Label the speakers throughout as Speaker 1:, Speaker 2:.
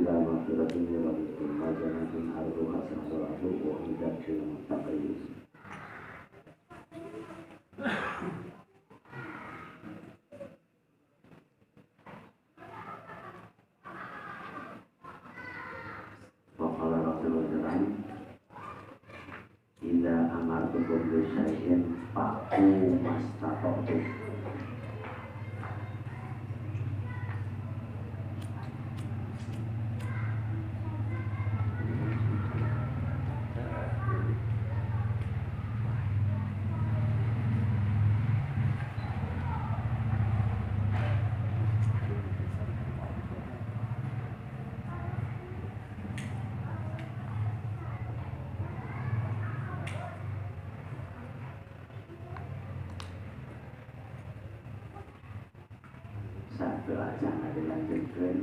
Speaker 1: ila maghfiratin min rabbikum wa jannatin 'arduha as-samawati wa uiddat lil muttaqin. Waqala Rasulullah idza amartukum bi syai'in fa'tu mastata'tum. Satu aja nggak dilanjutkan.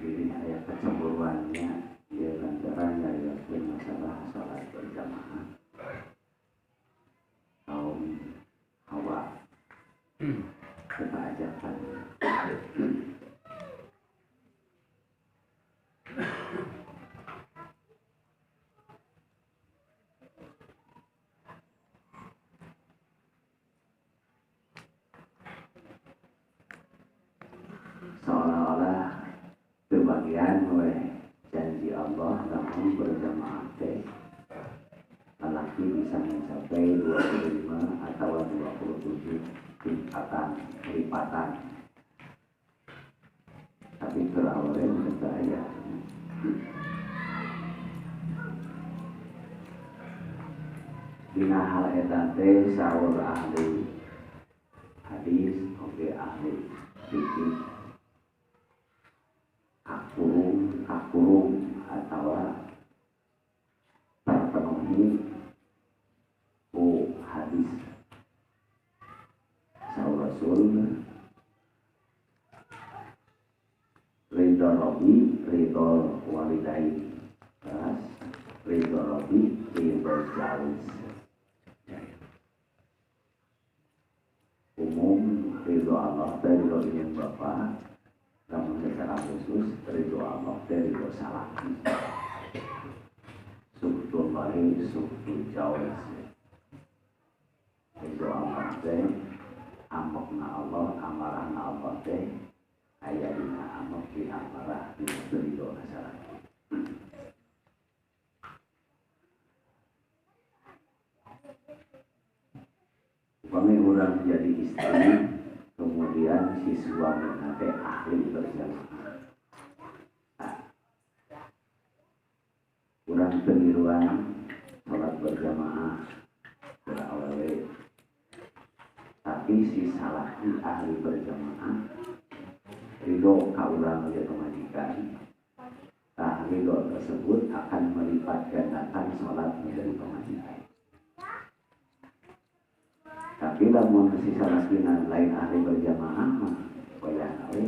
Speaker 1: Gini ayat kecemburuannya dia lantarannya ya masalah salat berjamaah kaum Hawa kita ajarkan. Seolah-olah kebagian oleh janji Allah namun berjamaah teh lelaki bisa mencapai 25 atau 27 lipatan. Tapi terawalnya berbahaya. Dina hal eta teh saur ahli hadis oge ahli fikih akurung atau terpenuhi hadis saur Rasul ridho Rabbi ridho walidain ridho Rabbi ridho jalis umum ridho Allah dan ridho ibu bapak. Namun secara khusus ridho Allah dan ridho salaki suktul bahi suktul jawaz. Ridho Allah teh amokna Allah amarahna Allah teh ayadina amok di amarah di ridho salaki. Kami orang menjadi istri kemudian si suami nanti ahli berjamaah. Kurang peniruan sholat berjamaah berawal. Tapi si salaki ahli berjamaah ridho kaulang dia pemajikan. Ridho tersebut akan melipat gandakan sholat menjadi pemajikan. Tapi lamun si salakina lain ahli berjamaah mah boleh nawe.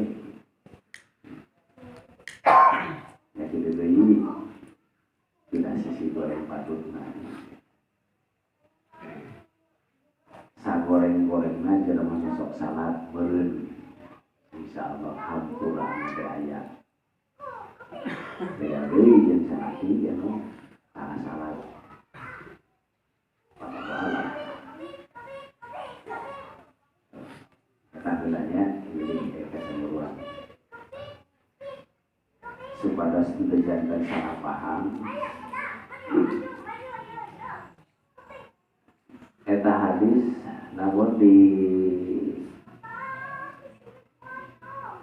Speaker 1: Ya kita deui tidak sisi goreng patutna. Sagoreng-gorengna jelema sok salat beureun. Insyaallah hampura teh aya. Beda deui jeung salaki anu salat. Tampilannya ini keseluruhan supaya tidak jangan salah paham. Eta hadis namun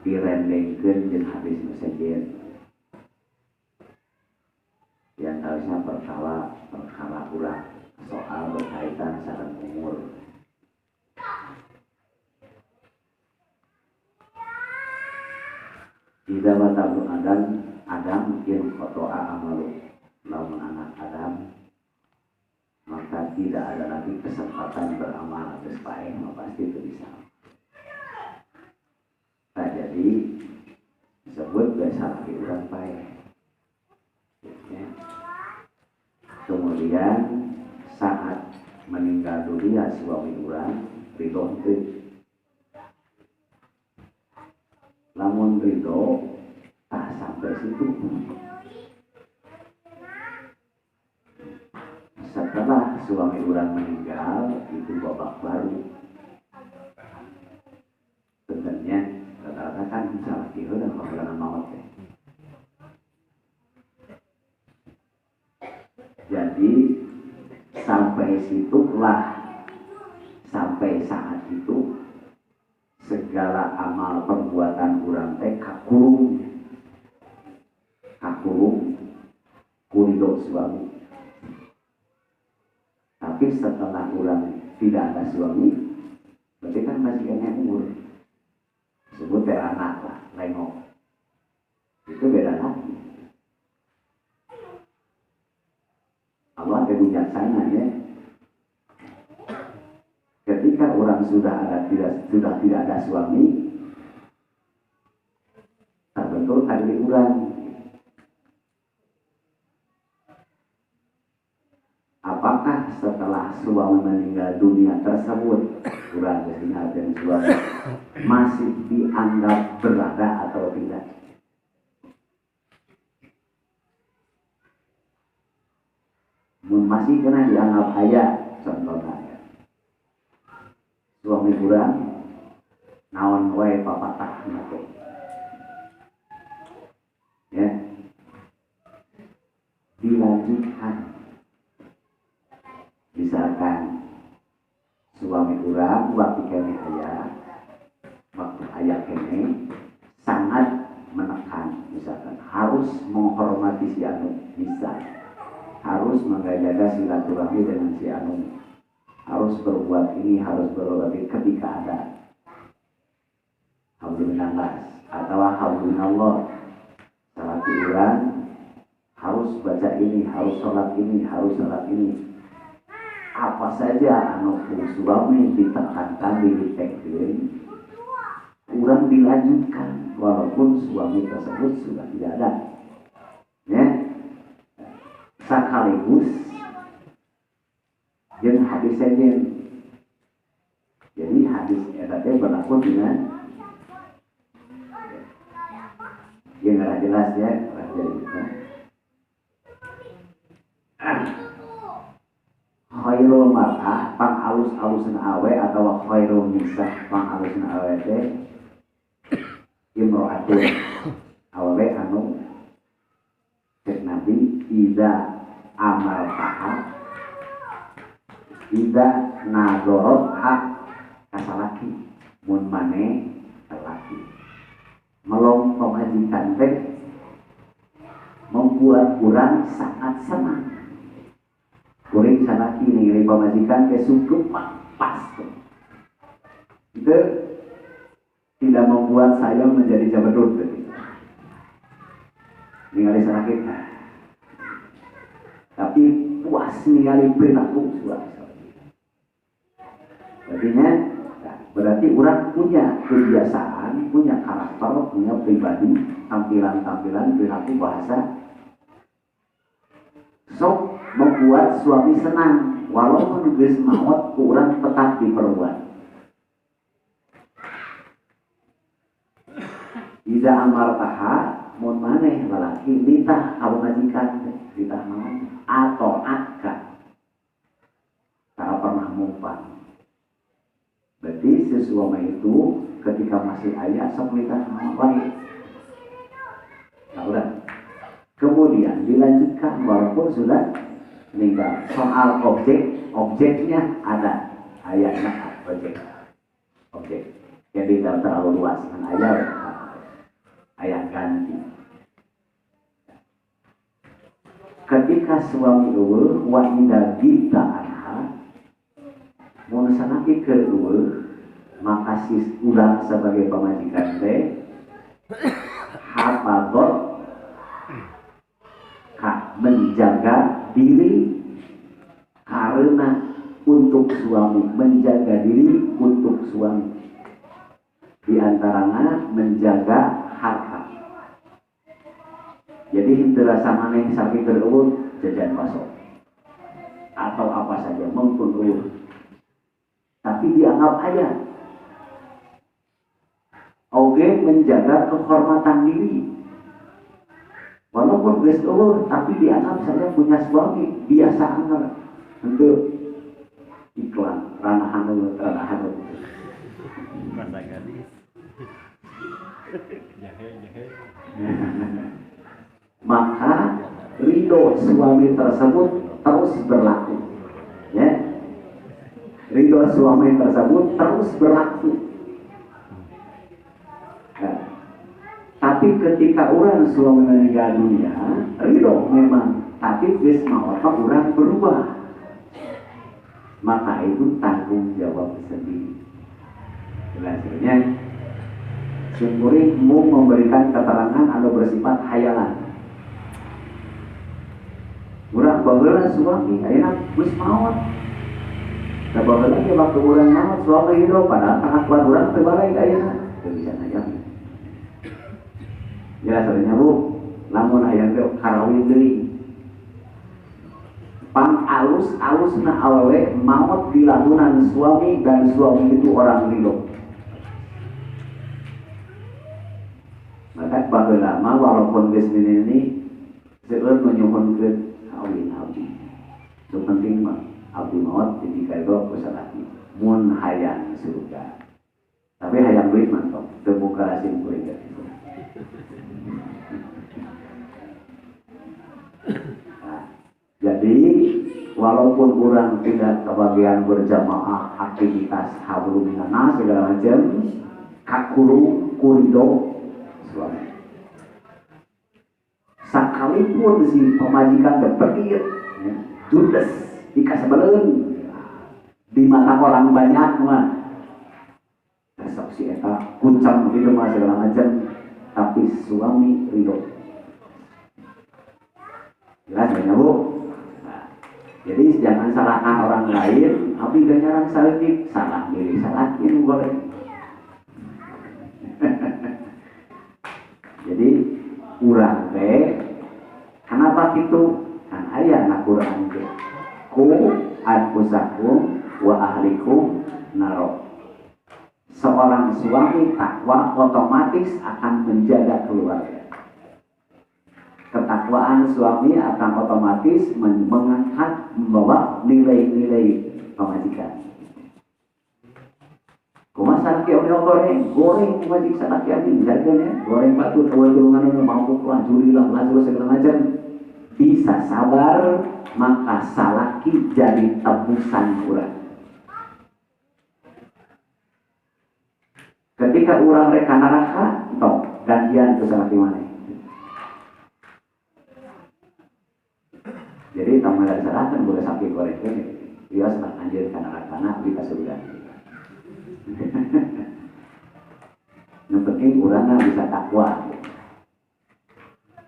Speaker 1: direndengkeun jeung hadis nu sejen. Yang harusnya perkara ulah soal berkaitan sareng umur. Tidak batalu Adam yang kotoa amalu. Lamun anak Adam maka tidak ada lagi kesempatan beramal atas baik, pasti itu bisa. Nah jadi disebut biasa lagi orang baik. Ya. kemudian saat meninggal dunia suami urang ridho teu. Lamun ridho tak sampai situ. Setelah suami urang meninggal itu babak baru. Sebenarnya rata-rata kan salah kira dan pengalaman maut ya. Jadi sampai saat itu segala amal perbuatan urang teh kakurung kuridho suami. Tapi setelah urang tidak ada suami, berarti kan masih kena umur. Sebut anak lah, lengok. Itu beda lagi. Allah bijaksana ya. Ketika orang sudah tidak ada suami, terbentuk tadi urang. Apakah setelah suami meninggal dunia tersebut, urang kesingat dan suami masih dianggap berada atau tidak? Masih kena dianggap ayah, contohnya ya. Suami urang naon wae papatah nate. Ya. Dilanjutkan. Misalkan suami urang waktu kene ayah kene sangat menekan, misalkan harus menghormati si anu, bisa harus menjaga silaturahmi dengan si anu, harus berbuat ini, harus berbuat ini ketika ada alhamdulillah atau alhamdulillah salat urang harus baca ini, harus sholat ini, harus sholat ini. Apa saja anu suami ditekankan, ditekan, urang dilanjutkan walaupun suami tersebut sudah tidak ada. Ya, sekaligus jeung hadis saja. Jadi hadis edatnya berlaku dengan yang nggak jelas ya, khairul mar'ah pang alus-alusan awe atau khairul nisah pang alusan awe teh imro'atun awe anu cek Nabi ida amal taha ida nadorot hak kasalaki mun mane laki melong pemajikan teh membuat kurang sangat senang. Kuring salaki ningali pemajikan ke suku pas. Itu tidak membuat saya menjadi jabedut. Ningali salaki. Tapi puas ningali perilaku suami. Berarti orang punya kebiasaan, punya karakter, punya pribadi, tampilan-tampilan, perilaku bahasa. Sok membuat suami senang walaupun geus maot kurang tetap diperbuat. Ida amar taha mun maneh lalaki ditah ka majikan ditah naon atau akad tak pernah mumpan. Berarti si suami itu ketika masih ayah sok ditah naon baik. Nah, udah. Kemudian dilanjutkan walaupun sudah meninggal. Soal objeknya ada ayatnya objek. Jadi tidak terlalu luas kan ayat ganti. Ketika suami eueuh wa inda gita anha mun sanaki keur eueuh maka sis urang sebagai pamajikan teh hafadzat menjaga diri karena untuk suami, menjaga diri untuk suami, di antaranya menjaga harta. Jadi terasa maneh sakit terlalu jajan pasok atau apa saja maupun ulur, tapi dianggap ayah. Oke, menjaga kehormatan diri. Walaupun geus ulur, tapi dianggap saya punya suami, biasa anggar. Untuk iklan ranah hanut.
Speaker 2: Masa gadis. Jahe.
Speaker 1: Maka ridho suami tersebut terus berlaku, ya. Ridho suami tersebut terus berlaku. Nah, tapi ketika orang suami meninggal dunia, ridho memang, tapi geus maot orang berubah. Maka itu tanggung jawab sendiri. Jelasnya, Simkuring mau memberikan keterangan atau bersifat hayalan. Urang bageula suami, ayeuna geus maot. Da bageula ge waktu urang maot suami hidup, padahal tengah kuat urang teu balik ayeuna. Teu bisa ngajak. Jelas artinya Bu, lamun aya teh karawin deui. Pang alus-alusna awewe maot di lamunan suami dan suami itu orang ridho. Maka bageula mah walaupun geus ini seueur menyuhunkeun kawin abdi. Itu penting mah abdi maot jadi kaedo kusalaki. Mun hayang surga. Tapi hayang duit mantap, teu buka asin kuring gitu. Jadi walaupun orang tidak kebagian berjamaah aktivitas hablum minanas segala macam, kakuru kurido suami. Sekalipun si pemajikan pergi, ya, judes dikasebeleun di mata orang banyak mah, besok si eta kuncang gitu mah segala macam, tapi suami ridho. Jelas ya Bu? Jadi jangan salahkan orang lain, tapi gak nyarang salahkin, salah diri salahkin boleh. Jadi urang teh, kenapa gitu? Kan aya na Quran teh, ku anfusakum wa ahlikum naro. Seorang suami takwa otomatis akan menjaga keluarga. Ketakwaan suami akan otomatis mengangkat, membawa nilai-nilai pemajikan. Kumaha salaki goreng pemajik salaki abdi misalkan goreng patut awal-awal mau pelajuri segala macam. Bisa sabar, maka salaki jadi tebusan urang. Ketika urang reka neraka, tong gantian ke salaki maneh. Jadi tamu dari sana kan boleh sapi goreng ini, dia senang anjir karena anak kita sudah. Yang penting urangnya bisa takwa.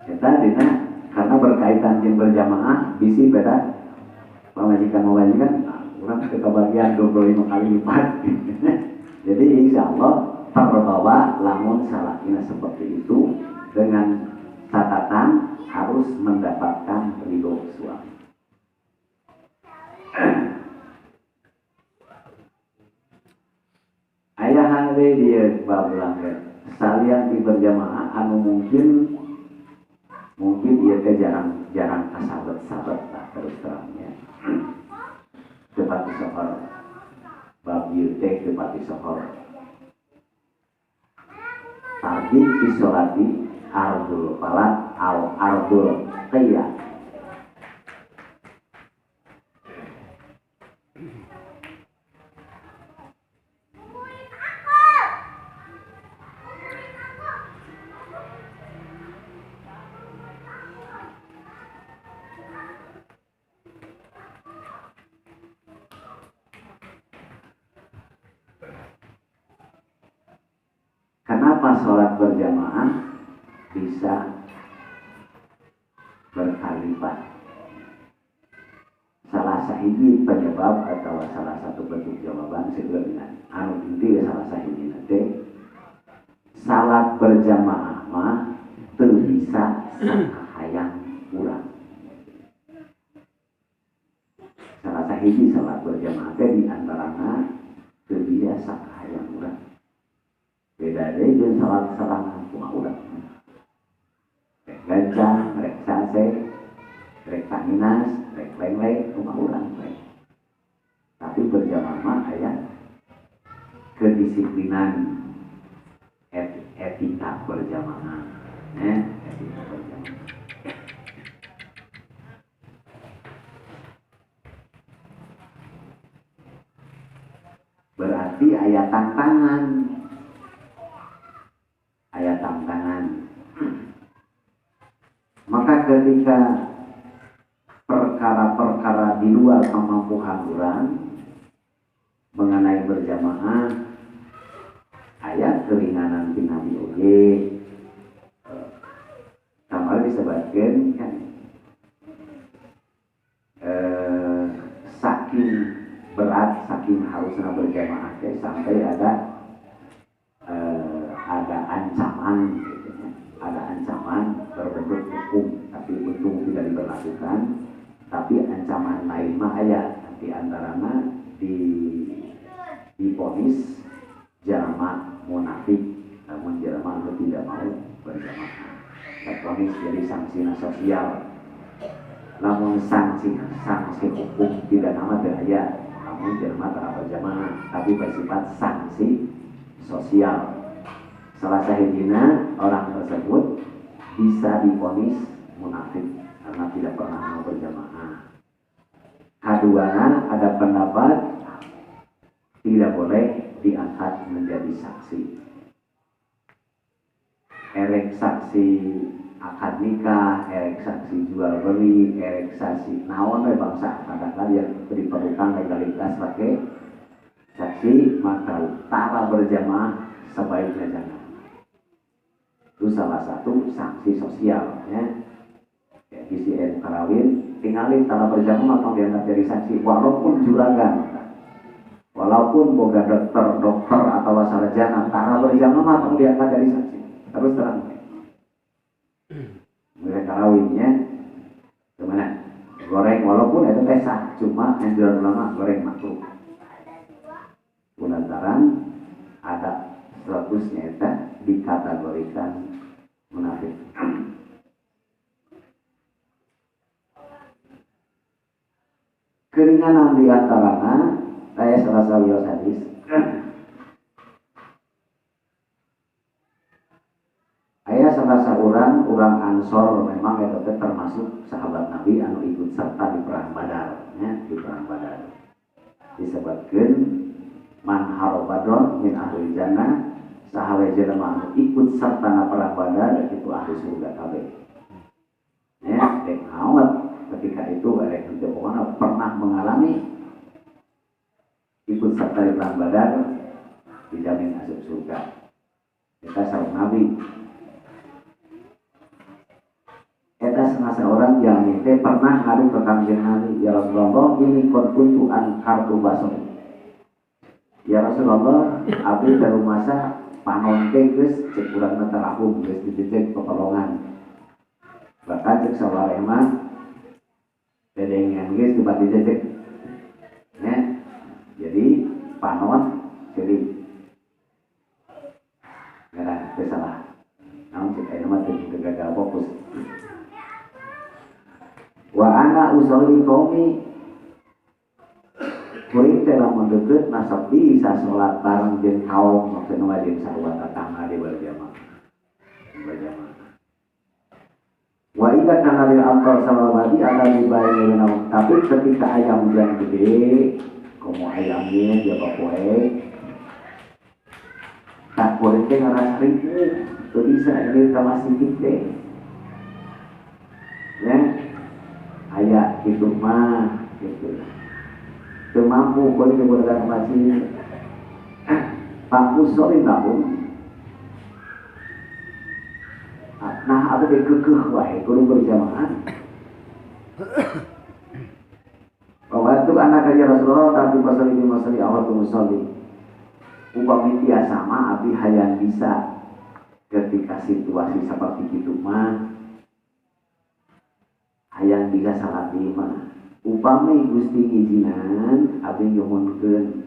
Speaker 1: Kita dina karena berkaitan dengan berjamaah, bisi beda pemajikan, orang kebagian 25 kali lipat. Jadi insya Allah terbawa lamun salahnya seperti itu dengan catatan harus mendapatkan ridho suami. Ayah hande dia babulang salian di berjamaah anu mungkin dia teh jarang kasabet lah terus terangnya. Tepati sohor babieu teh tepati sohor. Targib isolati ardul falat al ardul qiyah. Kenapa sholat berjamaah bisa berkali lipat? Salah sahiji penyebab atau salah satu bentuk jawaban sebenarnya anu inti salah sahiji nanti salat berjamaah mah teu bisa sakahayang urang. kahiji salat berjamaah teh di antarana teu biasa hayang urang. Beda deui jeung salat serangan kumaha urang. Rek gancang, rek sase, rek tanginas, rek leng-leng kumaha urang we. Tapi berjamaah mah aya kedisiplinan etika berjamaah. Etika berjamaah. Berarti aya tantangan. Maka ketika perkara-perkara di luar kemampuan orang mengenai berjamaah, aya keringanan tina oge. Kamari disebutkeun kan saking berat, saking harusnya berjamaah sampai ada ancaman, gitu ya. Ada ancaman berbentuk hukum, tapi untung tidak diberlakukan. Tapi ancaman lain mah aya, di antaranya diponis jalma munafik, namun jalma tidak mau berjamaah. Diponis jadi sanksi sosial. Namun sanksi hukum tidak nama daya, namun jalma tak berjamaah, tapi bersifat sanksi sosial. Salah sahijina orang tersebut bisa diponis munafik karena tidak pernah mau berjamaah. Kedua, ada pendapat tidak boleh diangkat menjadi saksi. Erek saksi akad nikah, erek saksi jual beli, erek saksi naon we bangsa kadang-kadang yang diperlukan legalitas pakai saksi, maka tara berjamaah sebaiknya jangan. Itu salah satu sanksi sosial ya. BCN karawin tinggalin tara berjamaah atau dianggap jadi saksi walaupun juragan, walaupun boga dokter atau sarjana, tara berjamaah atau dianggap jadi saksi terus terang mereka karawinnya gimana goreng walaupun itu pesah, cuma anjuran ulama goreng makruh lantaran ada statusnya itu dikategorikan munafik. Keringanan di antaranya saya serasa wios hadis aya serasa orang Ansor memang itu termasuk sahabat Nabi anu ikut serta di perang Badar ya, di perang Badar disebutkan man harobadon min ahli jannah sahawe jelema anu ikut serta na perang Badar itu ahli surga kabeh ya. Dek awet ketika itu ada yang pernah mengalami ikut serta di perang Badar dijamin masuk surga. Kita sahabat Nabi kita sengaja orang yang itu pernah ngadu ke kanjeng Nabi, ya Rasulullah ini kuntu an kartu basori. Ya Rasulullah, abdi dari masa panonte geus cek urang teh terahum geus dicek peperlongan. Bahkan cek saware mah dedengan geus dibat dicek. Ya. Jadi panon jadi gara salah. Namun cek aya mah teu gagal fokus. Wa ana usolli qaumi kuring telah mendekat nasab bisa sholat bareng jeung kaum maksudna jeung sarua tatangga di berjamaah. Wa idza kana lil amtar salawati ala libaini naum, tapi ketika ayam hujan gede komo ayamnya dia bapoe tak boleh teh ngarasa ribu teu bisa ieu ka masjid teh ya. Aya gitu mah gitu teu mampu boleh keberadaan masjid Pak Usori namun nah ada kekeh wae kudu berjamaah waktu anak aja Rasulullah tapi pasal ini masalah awal tu musolli upami biasa mah abi hayang bisa ketika situasi seperti itu mah hayang bisa salat lima upami Gusti ngijinan abdi nyuhunkeun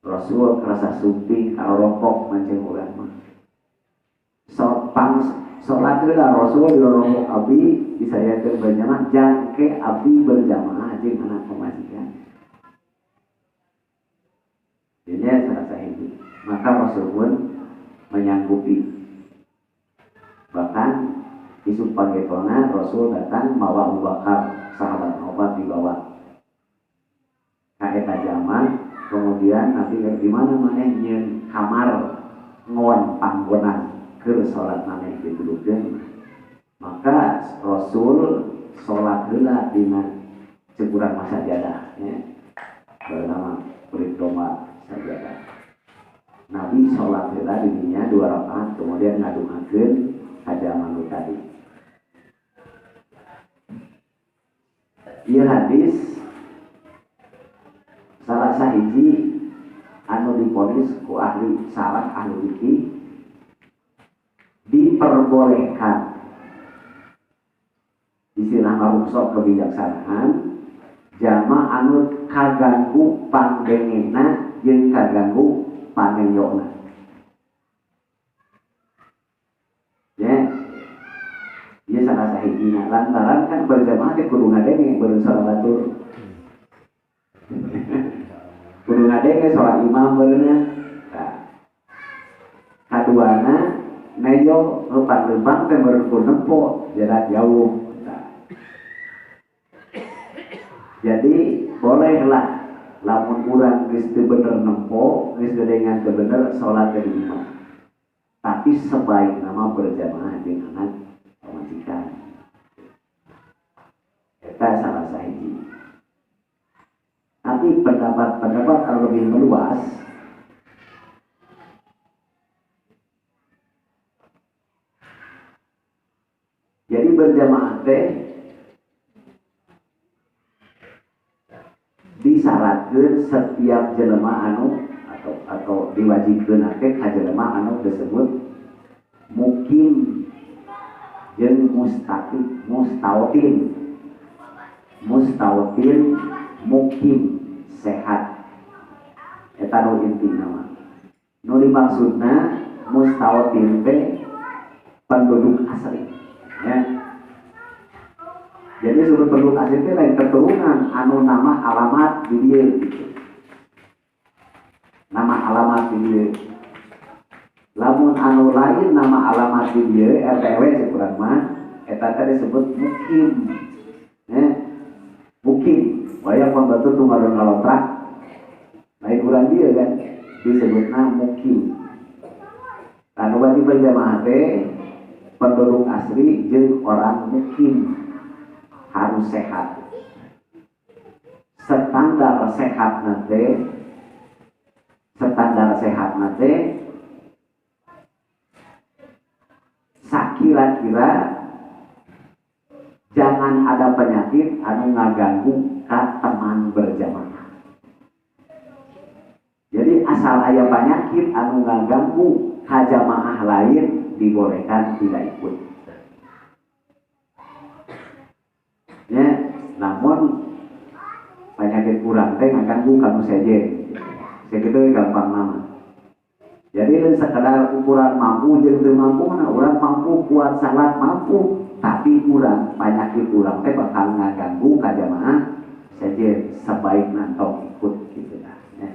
Speaker 1: Rasul kerasa sumping kalau rokok mancing urang mah sopang salat heula Rasul di rokok abdi disayakeun berjamaah jangke abdi berjamaah jeung anak pamajikan. Jadi serasa itu maka Rasul pun menyanggupi. Bahkan isu pagepona Rasul datang mawa Abu Bakar sahabat obat dibawa kaeta zaman. Kemudian nanti di mana maneh nyeun kamar ngon panggonan keur salat maneh ditudupkeun. Maka Rasul salat heula dina cekuran masajadah ya. Bernama kulit domba sajadah. Nabi salat heula di dinya 2 rakaat kemudian ngaduhakeun hajaman tadi. Ieu hadis salah sahiji anu diponis ku ahli salaf ahli fikih diperbolehkan istilah marungsok kebijaksanaan jama anu kaganggu pandengena jeung kaganggu panengyona ya ieu salah sahijina lantaran kan berjamaah teh kudu ngadenge beureun salawatur kudu ngadenge sholat imam beureunya. Nah, kaduana neyo leupan-leupan teh beureun ku nempo jarak jauh. Nah. Jadi bolehlah lamun urang geus teu bener nempo, geus gedengan teu bener sholat teh di imam. Tapi sebaikna mah berjamaah jeung anak pamajikan. Eta salah sahiji. Tapi pendapat yang lebih meluas jadi berjamaah teh disyaratkeun setiap jelema anu atau diwajibkeun teh ka jelema anu disebut mukim jeung mustawtin mukim sehat eta nu intina mah nu dimaksudna mustawtin teh penduduk asli ya. Jadi sudut penduduk asli teh lain keturunan anu nama alamat di dieu gitu. Nama alamat di dieu. Lamun anu lain nama alamat di dieu RT RW kurang mah eta teh disebut mukim ya. Mukim wayang pembantu tunggal ngalotrak lain urang dia kan disebutna mukim. Anu wajib berjamaah teh penduduk asli jeung orang mukim harus sehat. Standar sehat teh sakira-kira jangan ada penyakit anu ngaganggu ka teman berjamaah. Jadi asal aya penyakit anu ngaganggu ka jamaah lain dibolehkan tidak ikut. Ya, namun penyakit kurang teh ngaganggu ka nu sejen. Segitu gampang nama. Jadi sekedar ukuran mampu jeung teu mampu mana urang mampu kuat salat mampu tapi kurang penyakit kurang teh bakal ngaganggu ka jamaah saja sebaiknya tong ikut gitu lah ya.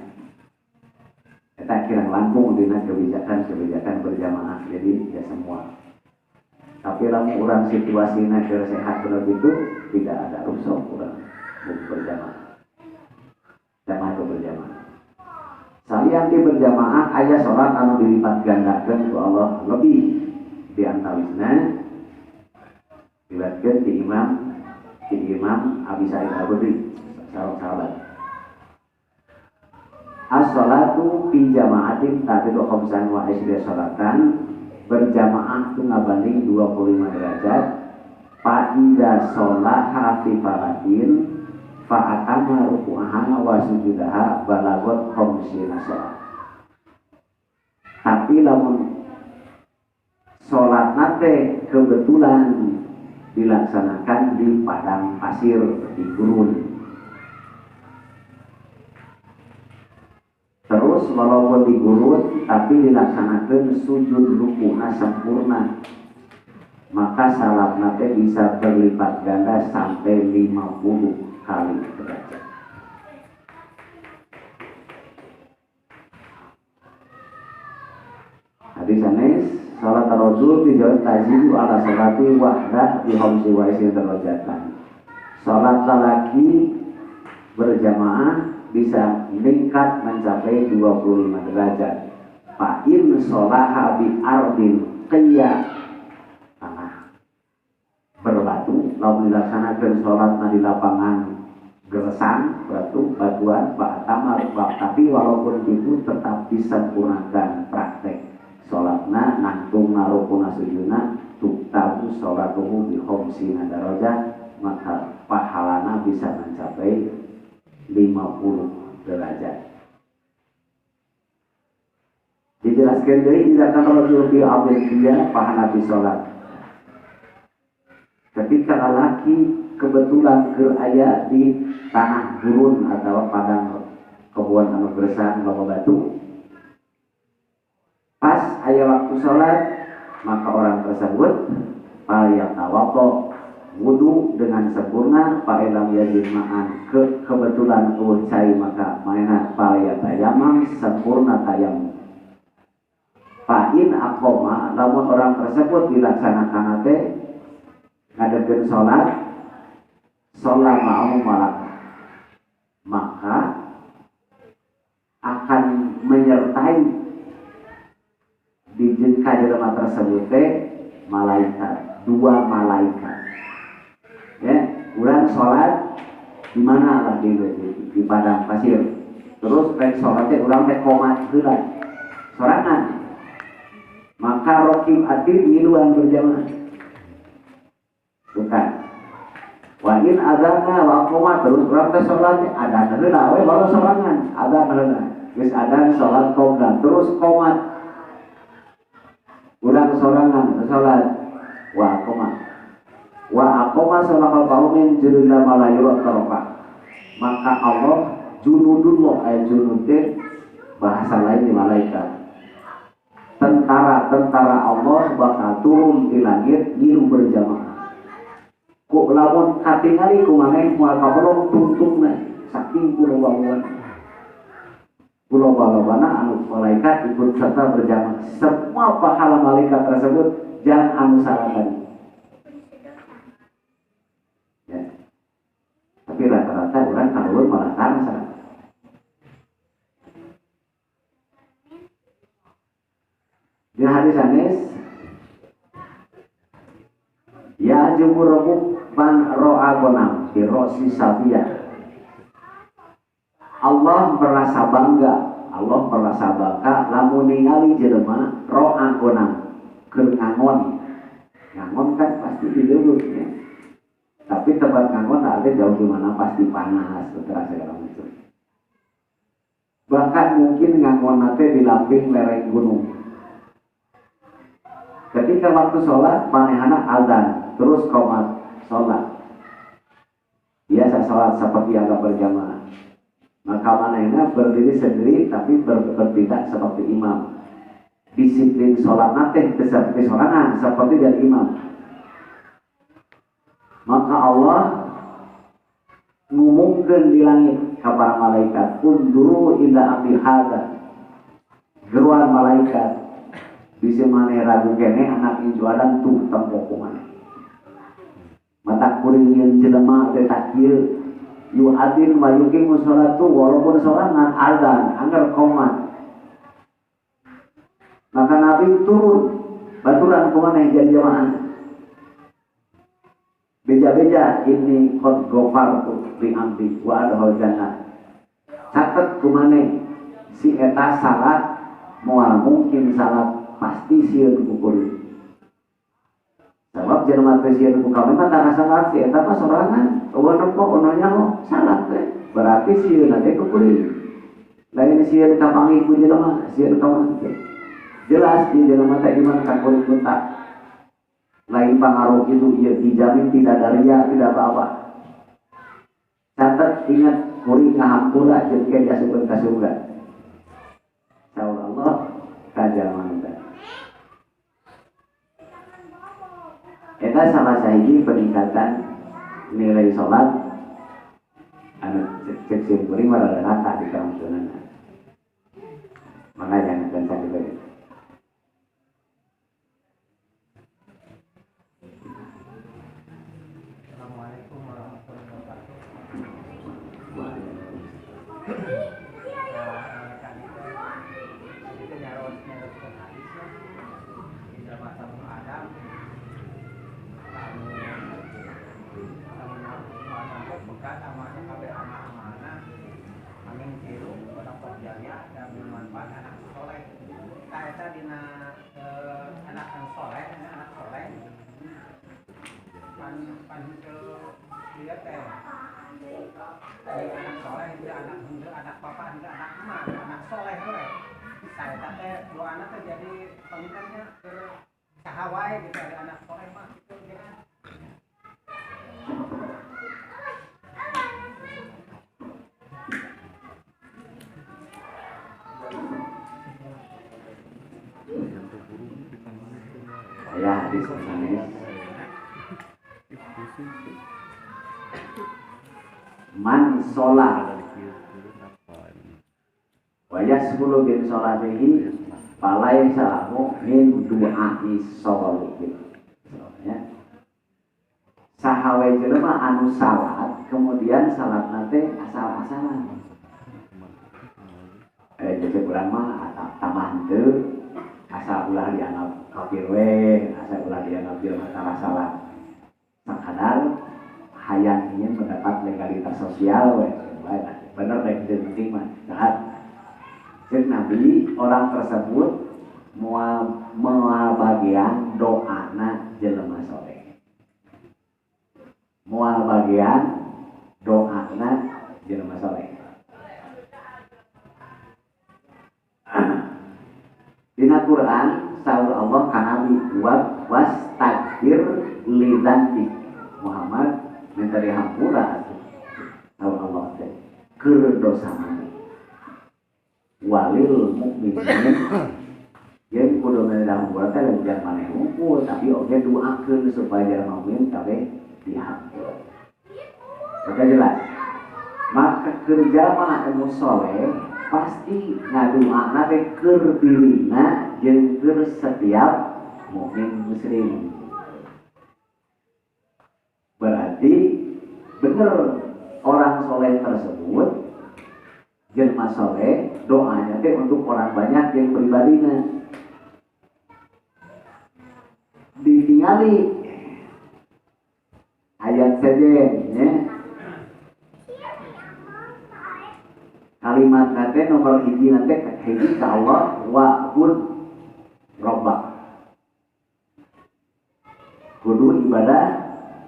Speaker 1: Kita kira langkung dina kebijakan berjamaah jadi ya semua. Tapi lamun urang situasina keur sehat begitu tidak ada rusak urang berjamaah. Jamaah berjamaah. Salian di berjamaah aya salat anu dilipat gandakeun ku Allah lebih di antawisna dilibatkeun di imam Abi Sa'id Al-Khudri sahabat. As-salatu fi jama'atin tabidu khamsan wa isri salatan berjamaah itu ngabanding 25 derajat. Fa idza sholaha fi faratin fa'atama ruku'aha wa sujudaha balagot khamsina salat. Tapi lamun salat nate kebetulan dilaksanakan di padang pasir, di gurun. Terus walaupun di gurun tapi dilaksanakan sujud rukuna sempurna, maka salat nate bisa berlipat ganda sampai 50 kali derajat. Hadis Anas, salat Rasul dijawab tazidu ala salati wahdah di khamsi wa isri derajatan. Salat lelaki berjamaah bisa meningkat mencapai 25 derajat. Fa'in sholaha bi ardin qiyya, tanah berbatu, lalu dilaksanakan sholatnya di lapangan gersang, batuan, tapi walaupun itu tetap disempurnakan praktek sholatnya, nangtung narukuna sujuna, tuktabu sholatuhu bi khamsina darajat, maka pahalana bisa mencapai 50 derajat. Dijelaskan dari tidak kalau lebih awal dia pahala di sholat. Ketika lelaki kebetulan berada di tanah gurun atau padang kebun anu gersang loba batu, pas aya waktu sholat, maka orang tersebut tawadhu, wudu dengan sempurna, fa'ilam yajid ma'an, kebetulan cai maka mainan tayamam, sempurna tayamum. Fa'in aqoma, namun orang tersebut dilaksanakan teh ngadepkeun sholat mau malak, maka akan menyertai di jengka jelema tersebut teh malaikat, 2 malaikat. Ya, urang sholat di mana lah di padang pasir. Terus rek sholatnya urang teh komat heula sorangan. Maka rokib atid ngiluan berjamaah. Bukan. Wa in adzana wa qomat, terus urang teh sholatnya adzan heula we baru sorangan, adzan heula. Geus adzan sholat qobla, terus qomat. Urang sorangan sholat wa qomat. Wa aqoma salahal qaumin jurila malayurot taroka, maka Allah junudullah junud bahasa lain di malaikat, tentara Allah bakal turun di langit ngilu berjamaah. Ku lamun katingali ku maneh moal kabolong tuntungna saking pulau-pulau anu malaikat ikut serta berjamaah. Semua pahala malaikat tersebut jangan anu salah tadi. Tapi rata-rata orang kalau malah tansa. Di hadis Anas, ya jumhur man ro'a gonam fi rosi sabiyah. Allah merasa bangga lamun ningali jelema ro'a gonam keur ngangon. Ngangon kan pasti dilurusnya. Tapi tempat ngangon ada jauh di mana pasti panas, terasa segala macam. Bahkan mungkin ngangon nate di lamping lereng gunung. Ketika waktu sholat, manehana azan, terus qomat sholat. Biasa sholat seperti agak berjamaah. Maka manehana berdiri sendiri, tapi bertindak seperti imam. Disiplin sholat nate seperti sorangan, seperti dari imam. Maka Allah ngumumkeun di langit ka para malaikat, unduru ila amri hada, geruan malaikat bisa maneh ragu kene anak injualan tuh tembok maneh mata kuringin jelema teh takir yu adin wa yuqimu sholatu, walaupun sorangan adzan anggar qomat. Maka Nabi turun baturan kumaneh jadi jamaah. Beja-beja ini qad ghafartu bi amri wa adhal jannah. Catet kumaneh si eta salat moal mungkin salat pasti sieun kukuring. Sebab jelema teh sieun ku kawin mah tara salat si eta mah sorangan, eueuh nempo ononya salat teh. Berarti sieun teh kukuring. Lain sieun ka panggih ku jelema, sieun ka teh. Jelas di jelema teh iman ka kuring kuntak. lain pengaruh itu ia dijamin tidak daria tidak apa-apa. Catat ingat kuring ngahampura jeung ke diasupkeun ka surga. Insyaallah kajaman teh. Eta salah sahiji peningkatan nilai salat anu cek kuring mah rata di kampungna. Maka jangan pensar juga.
Speaker 2: Assalamualaikum warahmatullahi wabarakatuh. Itu nyaros hadisnya di dalam satu Adam sama bekat sama kabeh anak-anak angin tiru dapat jaya dan bermanfaat anak soleh. Kita dina anak soleh pan ke dia teh anak soleh itu anak papa itu anak emak anak soleh we saya teh dua anak teh jadi pemimpinnya ke Hawaii gitu ada anak soleh mah gitu ya.
Speaker 1: Ya hadis ini man sholat wa yasbulu bin sholatihi palai salamu min du'ai sholihin. Sahawe jelema anu salat kemudian salat nate asal-asalan jadi kurang mah tamah teu asal ulah dianggap kafir we asal ulah dianggap jelema salah salat sakadar hayang ingin mendapat legalitas sosial we bener rek penting mah sahat jeung Nabi orang tersebut moal bagian doana jelema soleh moal bagian doana jelema soleh. Dina Quran saur Allah ka Nabi wastagfir li dzanbi Muhammad minta dihampura saur Allah teh keur dosa mana walil mukminin yen kudu dihampura teh jangan maneh hukul tapi oge doakeun supaya jalma mukmin kabeh dihampura. Oke jelas. Maka kerja mana anu soleh pasti ngadoana teh keur dirina jeung keur setiap mukmin muslim. Berarti benar orang soleh tersebut jelma soleh doanya teh untuk orang banyak yang pribadinya. Ditingali ayat sejennya kalimat nate nomor hiji nate hiji ka Allah wa'bud rabbak kudu ibadah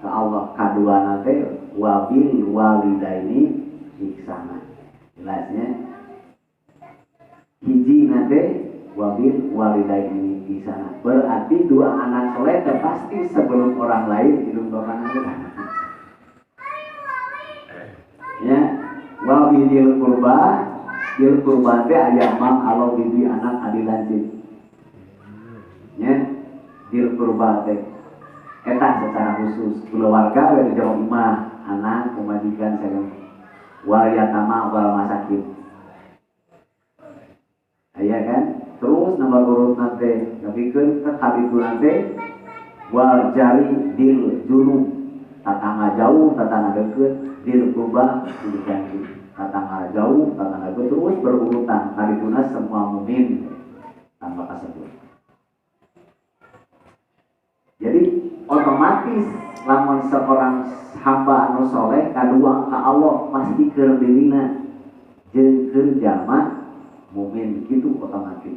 Speaker 1: ka Allah kadua nate wabil walidaini ihsana jelasnya hiji nate wabil walidaini ihsana berarti dua anak soleh pasti sebelum orang lain hidup bakalan ya wabil dil kurba teh aya mang alo bibi anak adilancik nya dil kurba teh eta secara khusus keluarga we jauh imah anak pemajikan saya waryatama wal masakin aya kan terus nomor urut nanti ngabikeun ka kabitu nanti wal jari dil junub tatangga jauh tatangga deukeut dil kurba diganti tatangga jauh tatangga deukeut terus berurutan kadituna semua mukmin tanpa kasebut. Jadi otomatis lamun seorang hamba anu soleh kadua ka Allah pasti keur dirina jeung keur jalma mukmin gitu otomatis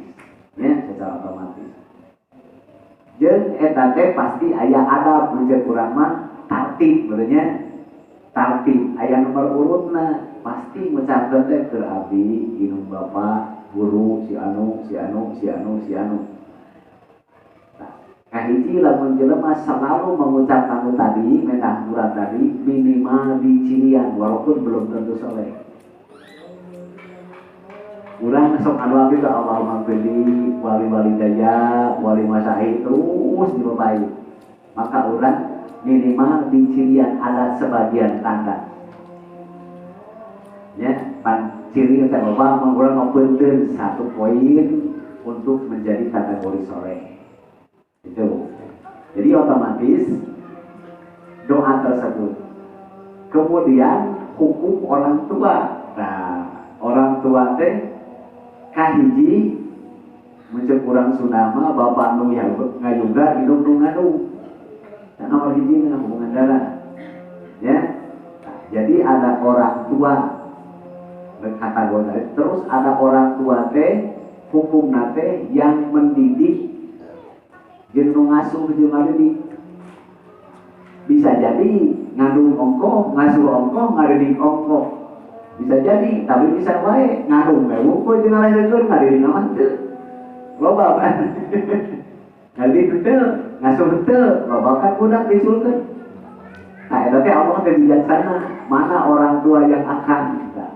Speaker 1: ya secara otomatis. Jeung eta teh pasti aya adab jeung urang mah tartib benernya tartib aya nomor urutna pasti ngucapkeun teh keur abdi inung bapak guru si anu. kahiji lamun jelema selalu mengucap kamu tadi, metah murad tadi minimal di cirian walaupun belum tentu soleh. Urang sok anu abdi ka Allahumma beli wali daya, wali masyayikh terus dibabai. Maka urang minimal di cirian ada sebagian tanda. Ya, pan ciri kita bapak urang membentuk satu poin untuk menjadi kategori soleh. Itu. Jadi otomatis doa tersebut. Kemudian hukum orang tua. Nah, orang tua teh kahiji muncul kurang sunama bapak nu yang ngayuga indung nu ngadu. Dan nomor hiji dengan hubungan darah. Ya. Nah, jadi ada orang tua kategori terus ada orang tua teh hukum nate yang mendidik jeung ngasuh jeung ngadidik. Bisa jadi ngandung ongkoh, ngasuh ongkoh, ngadidik ongkoh. Bisa jadi, tapi bisa wae ngandung we wuku jeung ngalajeun ngadidik mah teu. Loba kan. Ngadidik teu, ngasuh teu, loba kan budak disulkeun. Nah, eta teh Allah teh bijaksana, mana orang tua yang akan. Nah,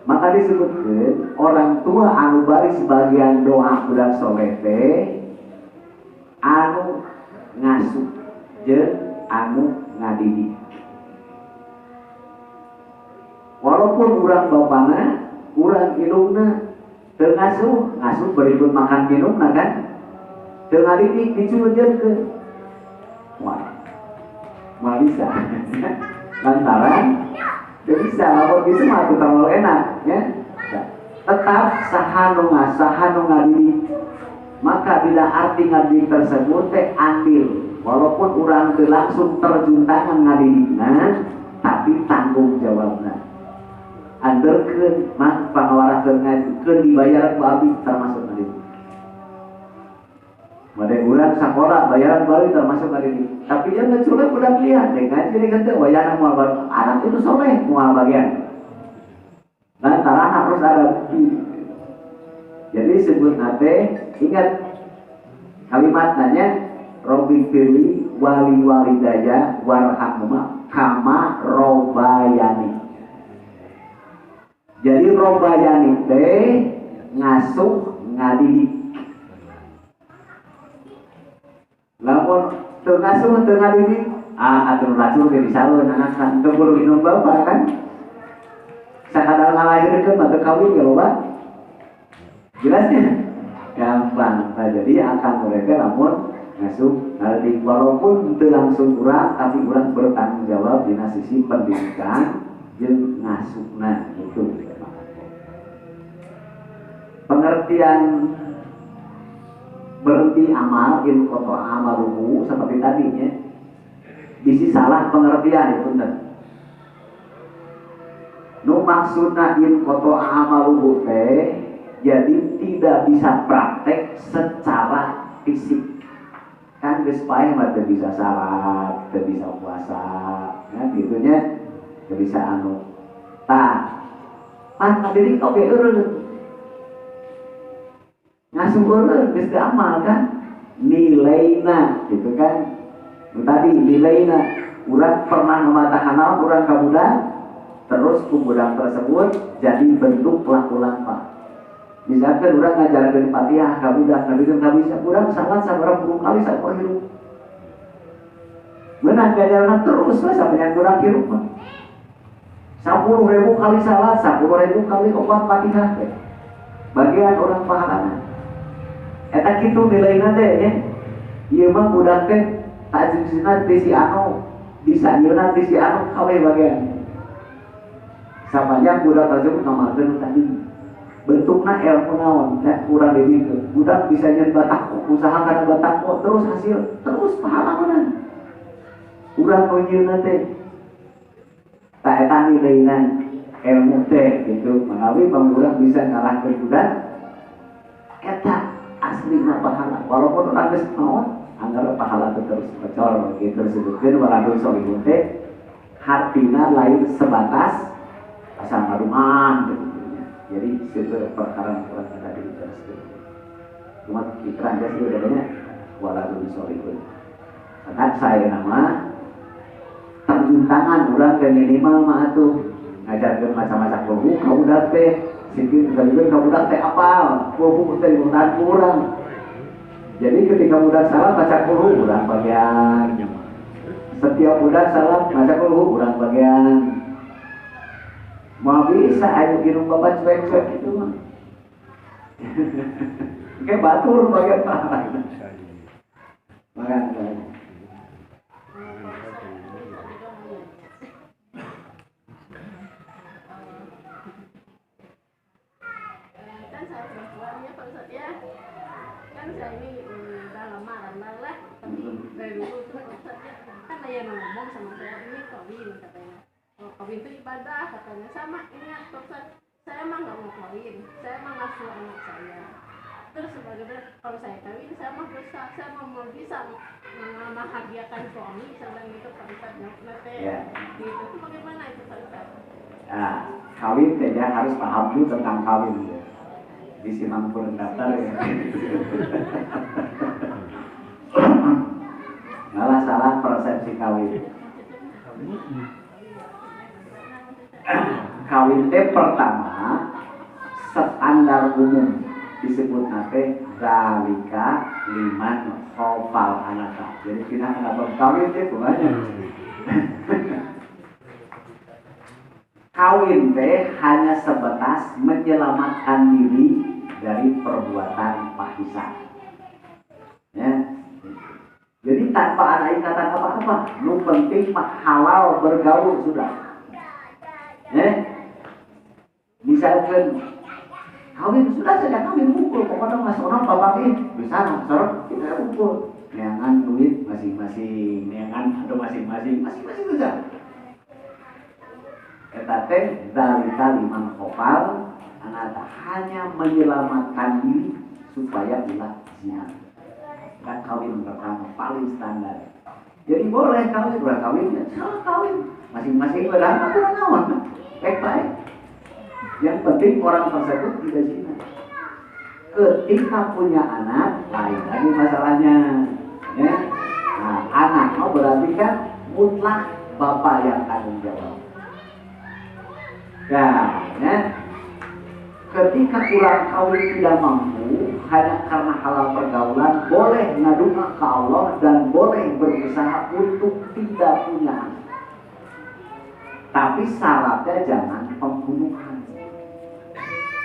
Speaker 1: maka disebutkeun orang tua anu bari sebagian doa budak soleh teh anu ngasuh jeung anu ngadidik. Walaupun urang bapana, urang indungna teu ngasuh berikut makan minumna kan. Teu ngadidik diculujeukeun. Wah. Mal bisa. Lantaran teu bisa lamun kitu mah terlalu enak ya. Tetap saha nu ngadidik. Maka bila arti ngadidik tersebut teh andil walaupun urang teu langsung terjun tangan ngadidikna tapi tanggung jawabna anderkeun mah pangawarahkeun ngajikeun dibayar ku abdi termasuk ngadidik. Made urang sakola bayaran balik termasuk ngadidik. Tapi yang ngecule budak lihat deh ngaji deui teh wayana moal anak itu soleh moal bagian. Lantaran harus ada bukti. Jadi sebut nate, ingat kalimat nanya Robbi firli wali walidaya warhamhuma kama robayani. Jadi robayani teh ngasuh ngadidik. Lamun teu ngasuh teu ngadidik, atuh lacur ge disaeun anak kan teu kudu minum bapak kan. Sakadar ngalahireun mah teu kawin ge loba. Jelasnya gampang. Nah, jadi akan mereka namun ngasuh ngadidik walaupun itu langsung kurang tapi kurang bertanggung jawab di sisi pendidikan jeung ngasuhna itu. Pengertian berhenti amal in koto amaluhu seperti tadinya bisi salah pengertian itu bener. Nu maksudna in koto amaluhu teh jadi tidak bisa praktek secara fisik kan geus paeh mah teu bisa salat, teu bisa puasa kan gitunya teu bisa anu tah pan ngadidik oge eureun ngasuh eureun geus teu amal kan nilaina gitu kan. Tadi nilaina urang pernah mematakan naon urang ka budak terus ku budak tersebut jadi bentuk pelaku lampah. Misalkan orang ngajarin Fatihah ka budak, nabi kan bisa urang salat sabarang 10 kali sabar hirup. Beunang ngajaran terus we sampeyan urang hirup mah. 10.000 kali salat, 10.000 kali opat Fatihah teh. Bagian orang pahalana. Eta kitu nilaina teh nya. Ieu mah budak teh tajusna teh si anu, bisa ieu teh si anu kawe bagian. Sapanjang budak tersebut ngamalkeun tadi. Bentuknya ilmu naon dan kurang didik budak bisa jadi batak usaha karena batak terus hasil terus pahala mana kurang nunjil nanti tak etan nilainya ilmu teh gitu mengawi budak bisa ngalahkan budak eta aslinya pahala walaupun orang geus naon anggar pahala itu terus pecol gitu disebutkan waladul solihun teh hartina lain sebatas asal rumah gitu. Jadi itu perkara kurang tadi tersebut. Cuma kita aja sih bedanya waladun sholihun. Karena saya nama terjun tangan urang ke minimal mah atuh ngajarkeun macam-macam kubu ka budak teh sikit kalibeun ka budak teh apal kubu teh urutan urang. Jadi ketika budak salah baca kubu urang bagian. Setiap budak salah baca kubu urang bagian. Mau bisa ayo kirim bapak cuek-cuek itu mah. Kayak batur bagian pahala. Makan.
Speaker 3: Kan saya perempuan ya Pak Ustadz ya. Kan saya ini udah lama randang lah. Tapi dari dulu tuh Pak Ustadz ya. Kan ayah ngomong sama saya ini kawin katanya. Oh, kawin itu ibadah katanya. Sama ingat Pak Ustadz. Saya emang gak mau kawin. Saya emang ngasuh anak saya. Terus bagaimana kalau saya kawin saya mah bisa, saya mau bisa membahagiakan suami sedang gitu Pak Ustadz nete gitu. Itu bagaimana itu Pak Ustadz?
Speaker 1: Nah, kawin saja harus paham dulu tentang kawin ya. Di Simangpur daftar ya. Malah salah persepsi kawin. Kawin teh pertama standar umum disebut nate zalika liman khofal anaka. Jadi kita kenapa kawin teh banyak. Kawin teh hanya sebatas menyelamatkan diri dari perbuatan fahisyah. Ya. Jadi tanpa ada ikatan apa-apa, lu penting halal bergaul sudah. Misalkan kawin sudah saja kawin kumpul, pokoknya mas orang bapak ini bisa sorot kita kumpul, neangan duit masing-masing, neangan atau masing-masing bisa. Eta teh zalika liman khofal anata hanya menyelamatkan diri supaya ulah zina. Kan kawin pertama paling standar. Jadi boleh kawin, udah kawin ya, salah kawin masing-masing berangkat kurang awan, baik-baik. Yang penting orang tersebut tidak zina. Ketika punya anak, lain lagi masalahnya. Ya. Nah, anak mau berarti kan mutlak bapak yang tanggung jawab. Nah, ya. Ketika kurang kawin tidak mampu, hanya karena halal pergaulan, boleh ngadu ke Allah dan boleh berusaha untuk tidak punya anak. Tapi syaratnya jangan pembunuhan.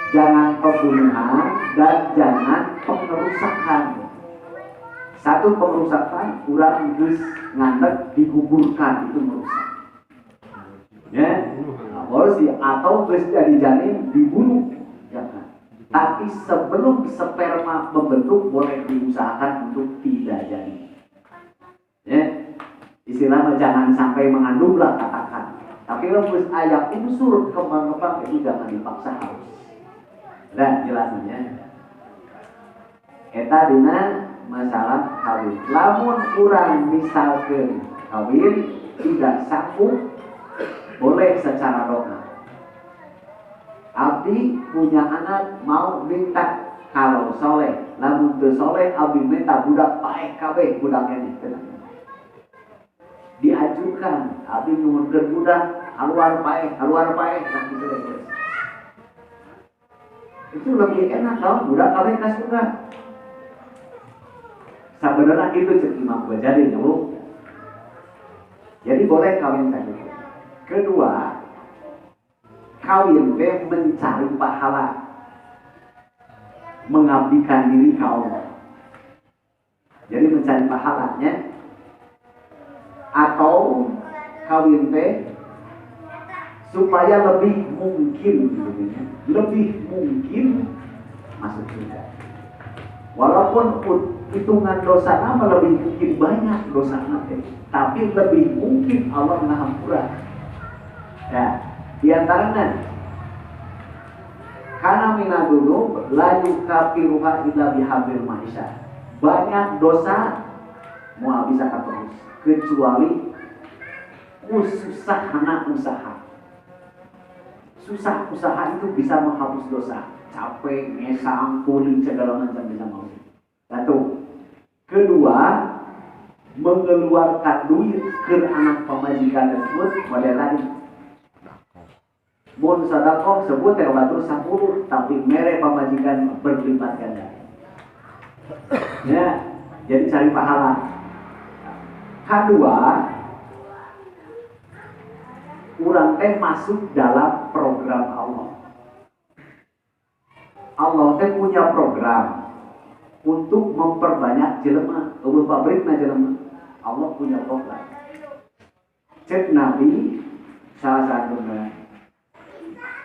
Speaker 1: Jangan pembunuhan dan jangan pengerusakan. Satu pengerusakan, kurang terus ngandek digugurkan, itu merusak. Ya, aborsi atau terus jadi janin dibunuh. Jangan. Tapi sebelum sperma membentuk boleh diusahakan untuk tidak jadi. Ya, istilahnya jangan sampai mengandunglah katakan. Tapi lembus ayat unsur kembang-kembang itu jangan dipaksa harus. Dan jelasnya. Eta dina masalah kawin. Lamun kurang misalkan kawin tidak sanggup, boleh secara doa. Abdi punya anak mau minta kalau soleh, lamun teu soleh abdi minta budak paeh kabeh budaknya nih tenang. Diajukan abdi nuhunkeun budak haluar paeh nah gitu deh. Itu lebih enak kalau budak kabeh kasuka. Sebenarnya itu cek Imam Ghazali Bu. Jadi boleh kawin saja. Kedua, kawin teh mencari pahala, mengabdikan diri ke Allah. Jadi mencari pahalanya. Atau kawin teh supaya lebih mungkin masuk surga. Walaupun hitungan dosa nama lebih mungkin banyak dosa nanti, tapi lebih mungkin Allah mengampura. Ya, diantaranya karena minadulu layu kafiruha illa bihabil maisha. Banyak dosa mau bisa terus kecuali susah usaha itu bisa menghapus dosa. Capek, ngesang, kulit segala macam bisa mau. Satu. Kedua, mengeluarkan duit ke anak pemajikan tersebut model tadi. Mun sedekah sebut teh batur 10 tapi mere pemajikan berlipat ganda. Ya, jadi cari pahala. Kedua, urang teh masuk dalam program Allah. Allah teh punya program untuk memperbanyak jelema, eueuh pabrikna jelema. Allah punya program. Cek Nabi salah satunya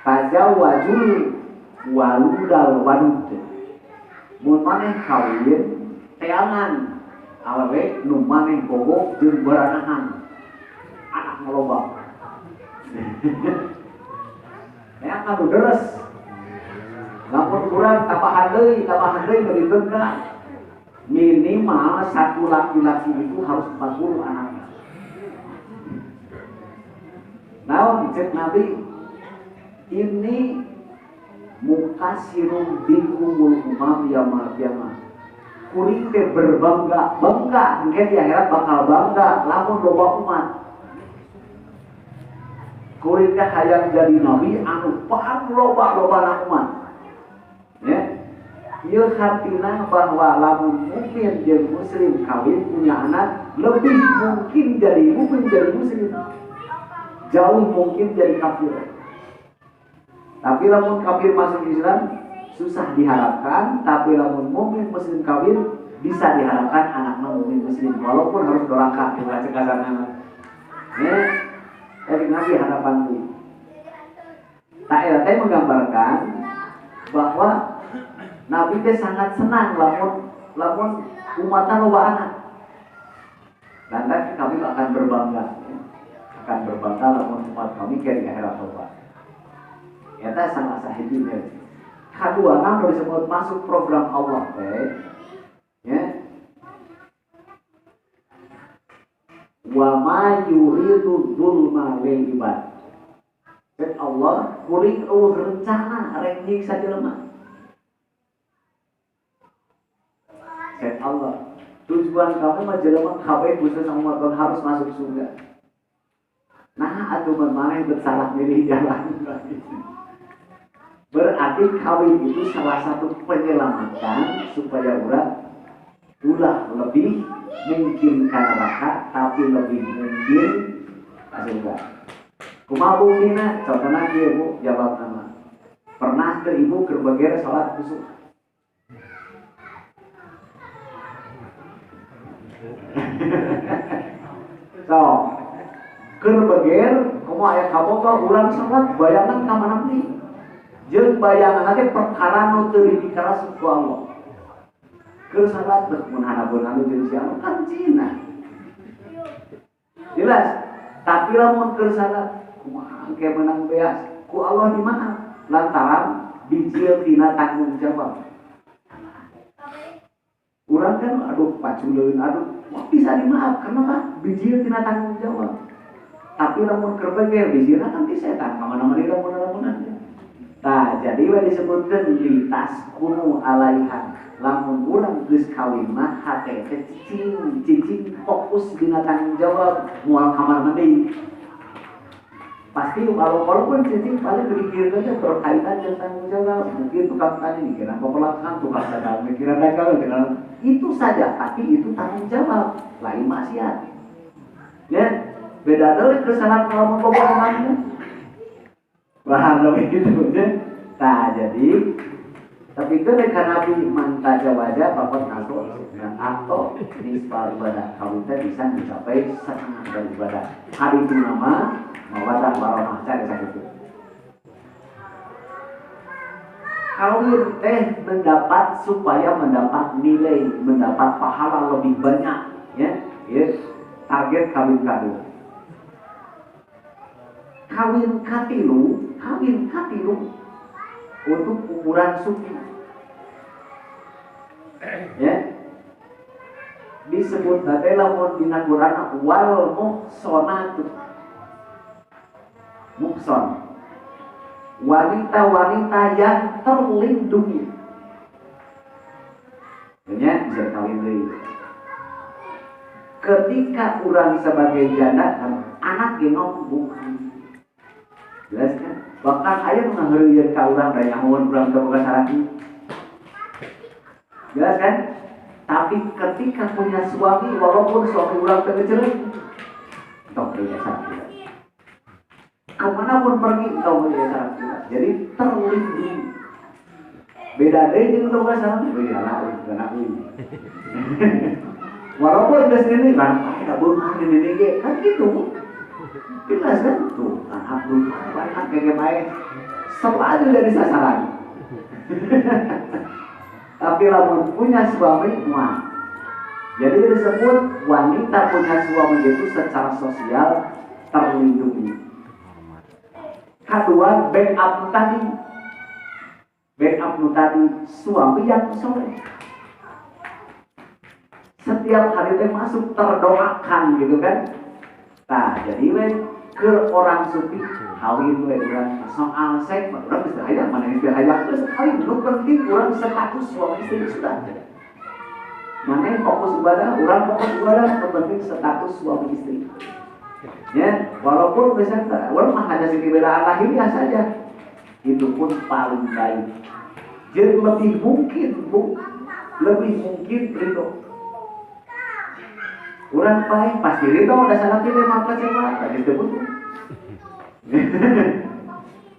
Speaker 1: tajawwajul waludal wadud. Mun maneh kawin teangan awewe nu maneh bogo jeung baranahan. Anak ngaloba. Ya kan deres. Lamun kurang tambahan deui beureun ka. Minimal satu laki-laki itu harus 40 anaknya. Naon cek Nabi ini mukasirun bikumul umam yaumil qiyamah. Kuring teh berbangga engke di akhirat bakal bangga lamun loba umat. Kuring teh hayang jadi nabi anu paham loba umat. Ya. Ieu hartina bahwa lamun mukmin jeung muslim kawin punya anak lebih mungkin jadi mukmin jadi muslim. Jauh mungkin jadi kafir. Tapi lamun kafir masuk Islam susah diharapkan, tapi lamun mukmin muslim kawin bisa diharapkan anaknya mukmin muslim walaupun harus doraka baca kasarna. Ya, dari Nabi harapan itu. Tak teh menggambarkan bahwa Nabi teh sangat senang lamun umatna loba anak. Lantas kami akan berbangga. Akan berbangga lamun umat kami ke akhirat loba. Eta sangat sahihnya. Kedua, namun disebut masuk program Allah teh. Ya. Wa ma yuridu dzulma lil ibad. Dan Allah kuring rencana rek nyiksa jelema. Dan Allah tujuan kamu mah jelema kabeh khusus umat harus masuk surga. Nah, atuh maneh bersalah milih jalan. Berarti kawin itu salah satu penyelamatan supaya ulah lebih mungkin neraka tapi lebih mungkin surga. Kumaha buktina? Contohna kieu Bu, jawab nama. Pernah ke ibu kerbeger salat kusuk? So, kerbeger, komo aya kaboga urang salat bayangan ka mana deui. Jeung bayangan ge perkara nu teu dikaras ku Allah. Keur salat mun hanabeun anu jeung si anu kan cina. Jelas, tapi lamun keur salat kumaha engke menang beas ku Allah dimaaf lantaran bijil tina tanggung jawab. Urang kan aduh paculeun aduh bisa dimaaf karena mah bijil tina tanggung jawab. Tapi lamun keur beger bijilna kan ti setan kamana-mana lamun-lamunan. Nah, jadi we disebutkeun litas kunu alaiha. Lamun urang geus kawin mah hate teh cicing fokus dina tanggung jawab moal kamar mandi. Pasti walaupun cicing paling pikirnya berkaitan dengan tanggung jawab. Mungkin tukang tani mikiran pemelakan, tukang dagang mikiran dagang, itu saja. Tapi itu tanggung jawab, lain maksiat. Ya, beda dari kesalahan kalau mau bohongannya. Paham lebih gitu ya. Nah, jadi tapi itu karena Nabi mantaja wajah bapak atau nisbah ibadah kawin bisa mencapai setengah dari ibadah. Hari itu nama mawadah warahmah cari itu. Kawin mendapat supaya mendapat nilai, mendapat pahala lebih banyak, ya. Target kawin. Kawin katilu untuk ukuran suci. Ya. Disebut tadi lamun dina Quran wal muhsanatu. Muhsan. Wanita-wanita yang terlindungi. Ya, bisa kawin deui. ketika orang sebagai janda anak genong bukan jelas kan bahkan ayah mengharian ke orang dan nyahuan orang ke bukan saraki jelas kan tapi ketika punya suami walaupun suami orang tercerai entah punya saraki kemana pun pergi entah punya saraki jadi terlindungi beda deh jeung bukan saraki beda anak ini walaupun udah sendiri kan ada burung ini kan gitu jelas kan tuh anak burung banyak kayak baik selalu dari sasaran tapi lamun punya suami mah jadi disebut wanita punya suami itu secara sosial terlindungi. Kedua backup tadi suami yang soleh setiap hari teh masuk terdoakan gitu kan. Nah, jadi ke orang sufi kawin urang soal seks urang geus hayang mana geus hayang geus kawin nu penting urang status suami istri sudah. Mana fokus ibadah, urang fokus ibadah, nu penting status suami istri. Ya, walaupun misalnya urang mah hanya sekedar lahiriah saja. Itu pun paling baik. Jadi lebih mungkin itu urang paling pasti ridho udah salah pilih maka cewek tadi disebut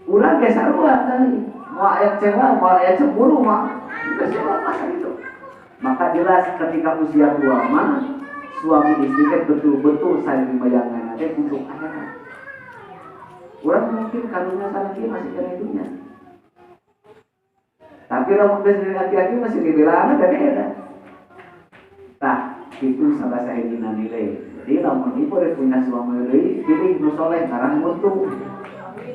Speaker 1: urang ge sarua tadi mau ayat cewek mau ayat cemburu mah cewek masa itu maka jelas ketika usia tua mah suami istri kan betul-betul saling membayangkan ada untuk akhirat urang mungkin kandungnya salah dia masih kena dunia tapi kalau mungkin hati-hati masih dibilang ada beda nah itu salah saya nilai. Jadi lamun ibu punya suami deui pilih nu soleh karang mutu.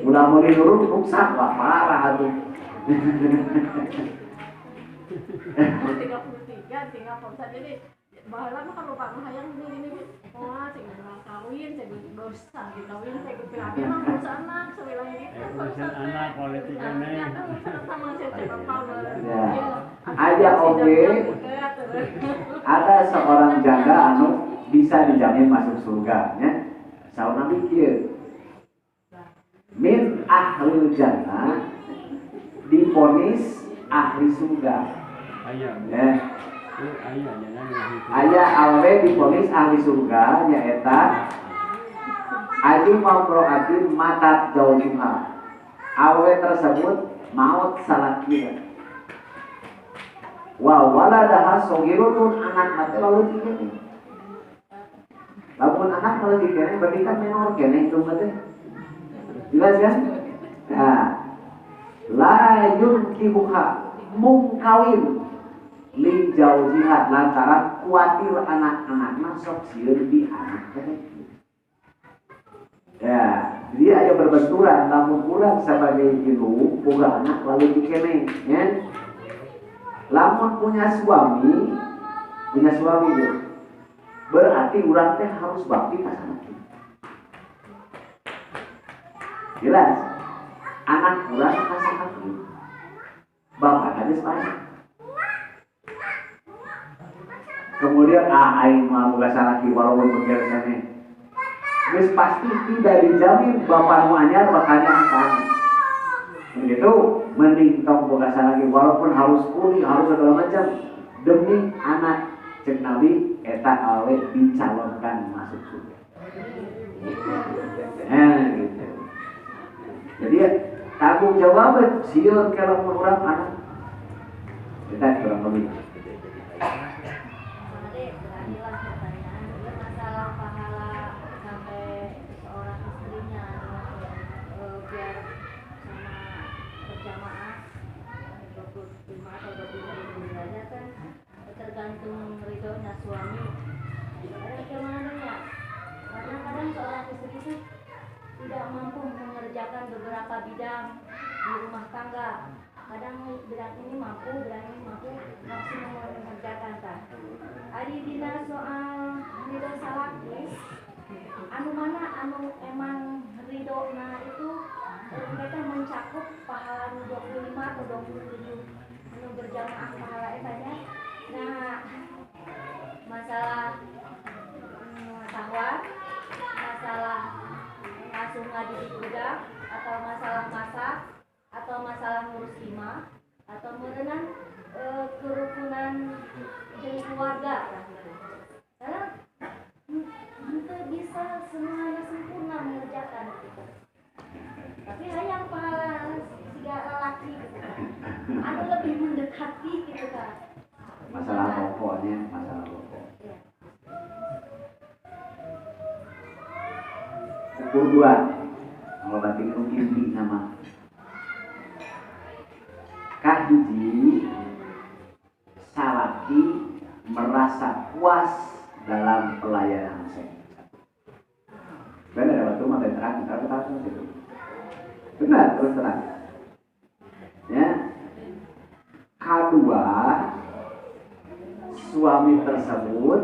Speaker 1: Ulah meuli nurut ruksak wah parah atuh.
Speaker 3: 33 tinggal Pak jadi baheula mah kalau Pak hayang ini wah cing kawin cing dosa dikawin cing pirang mah ngurus anak sawilang gitu.
Speaker 4: Urusan anak politik ini.
Speaker 3: Sama saya Pak.
Speaker 1: Ya. Aja oke. Ada seorang janda anu bisa dijamin masuk surga nya. Sauna mikir. Min ahlul jannah divonis ahli surga. Ya. Aya alwe divonis ahli surga nyaeta adi mamroatin matat jauhha. Alwe tersebut maut salakira. Wa waladaha sogirun anak mati lalu dikene. Lamun anak lalu dikene berarti kan menor kene itu mati. Jelas kan? Nah, la yunkihuha mungkawin li jauh jihad lantaran kuatir anak-anak masuk sieun di anak teh. Ya, jadi aya berbenturan lamun urang sebagai ibu boga anak lalu dikene, ya. Lamun punya suami ya. Berarti urang teh harus bakti ka anak. Jelas. Anak urang ka anak. Bapak hadis baik. Kemudian aing mah boga salaki walaupun begersane. Geus pasti tidak dijamin bapak nu anyar bakal akan. Begitu mending tong boga salaki walaupun harus kuning harus segala macam demi anak cek Nabi eta awe dicalonkan masuk surga. Gitu. Jadi tanggung jawab sieun kalau urang anak. Kita kurang lebih.
Speaker 5: Tergantung ridhonya suami. Bagaimana ya? Karena kadang seorang istri itu tidak mampu mengerjakan beberapa bidang di rumah tangga. Kadang bidang ini mampu, maksimum mengerjakan tak. Adi dina soal ridho salakis, anu mana anu emang ridho na itu mereka mencakup pahala 25 atau 27 anu berjamaah pahala etanya. Nah, masalah ngadidik budak atau masalah masak atau masalah ngurus imah atau merenang kerukunan jadi keluarga lah gitu. Karena kita bisa semuanya sempurna mengerjakan gitu. Tapi hayang pahala siga lelaki gitu kan. Ada lebih mendekati gitu kan.
Speaker 1: Masalah pokok.
Speaker 5: Ya.
Speaker 1: Ukur 2. Kalau berarti inti nama. Kahiji salaki merasa puas dalam pelayanan saya. Benar waktu mata terang itu. Benar terus terang. Ya. Kedua, suami tersebut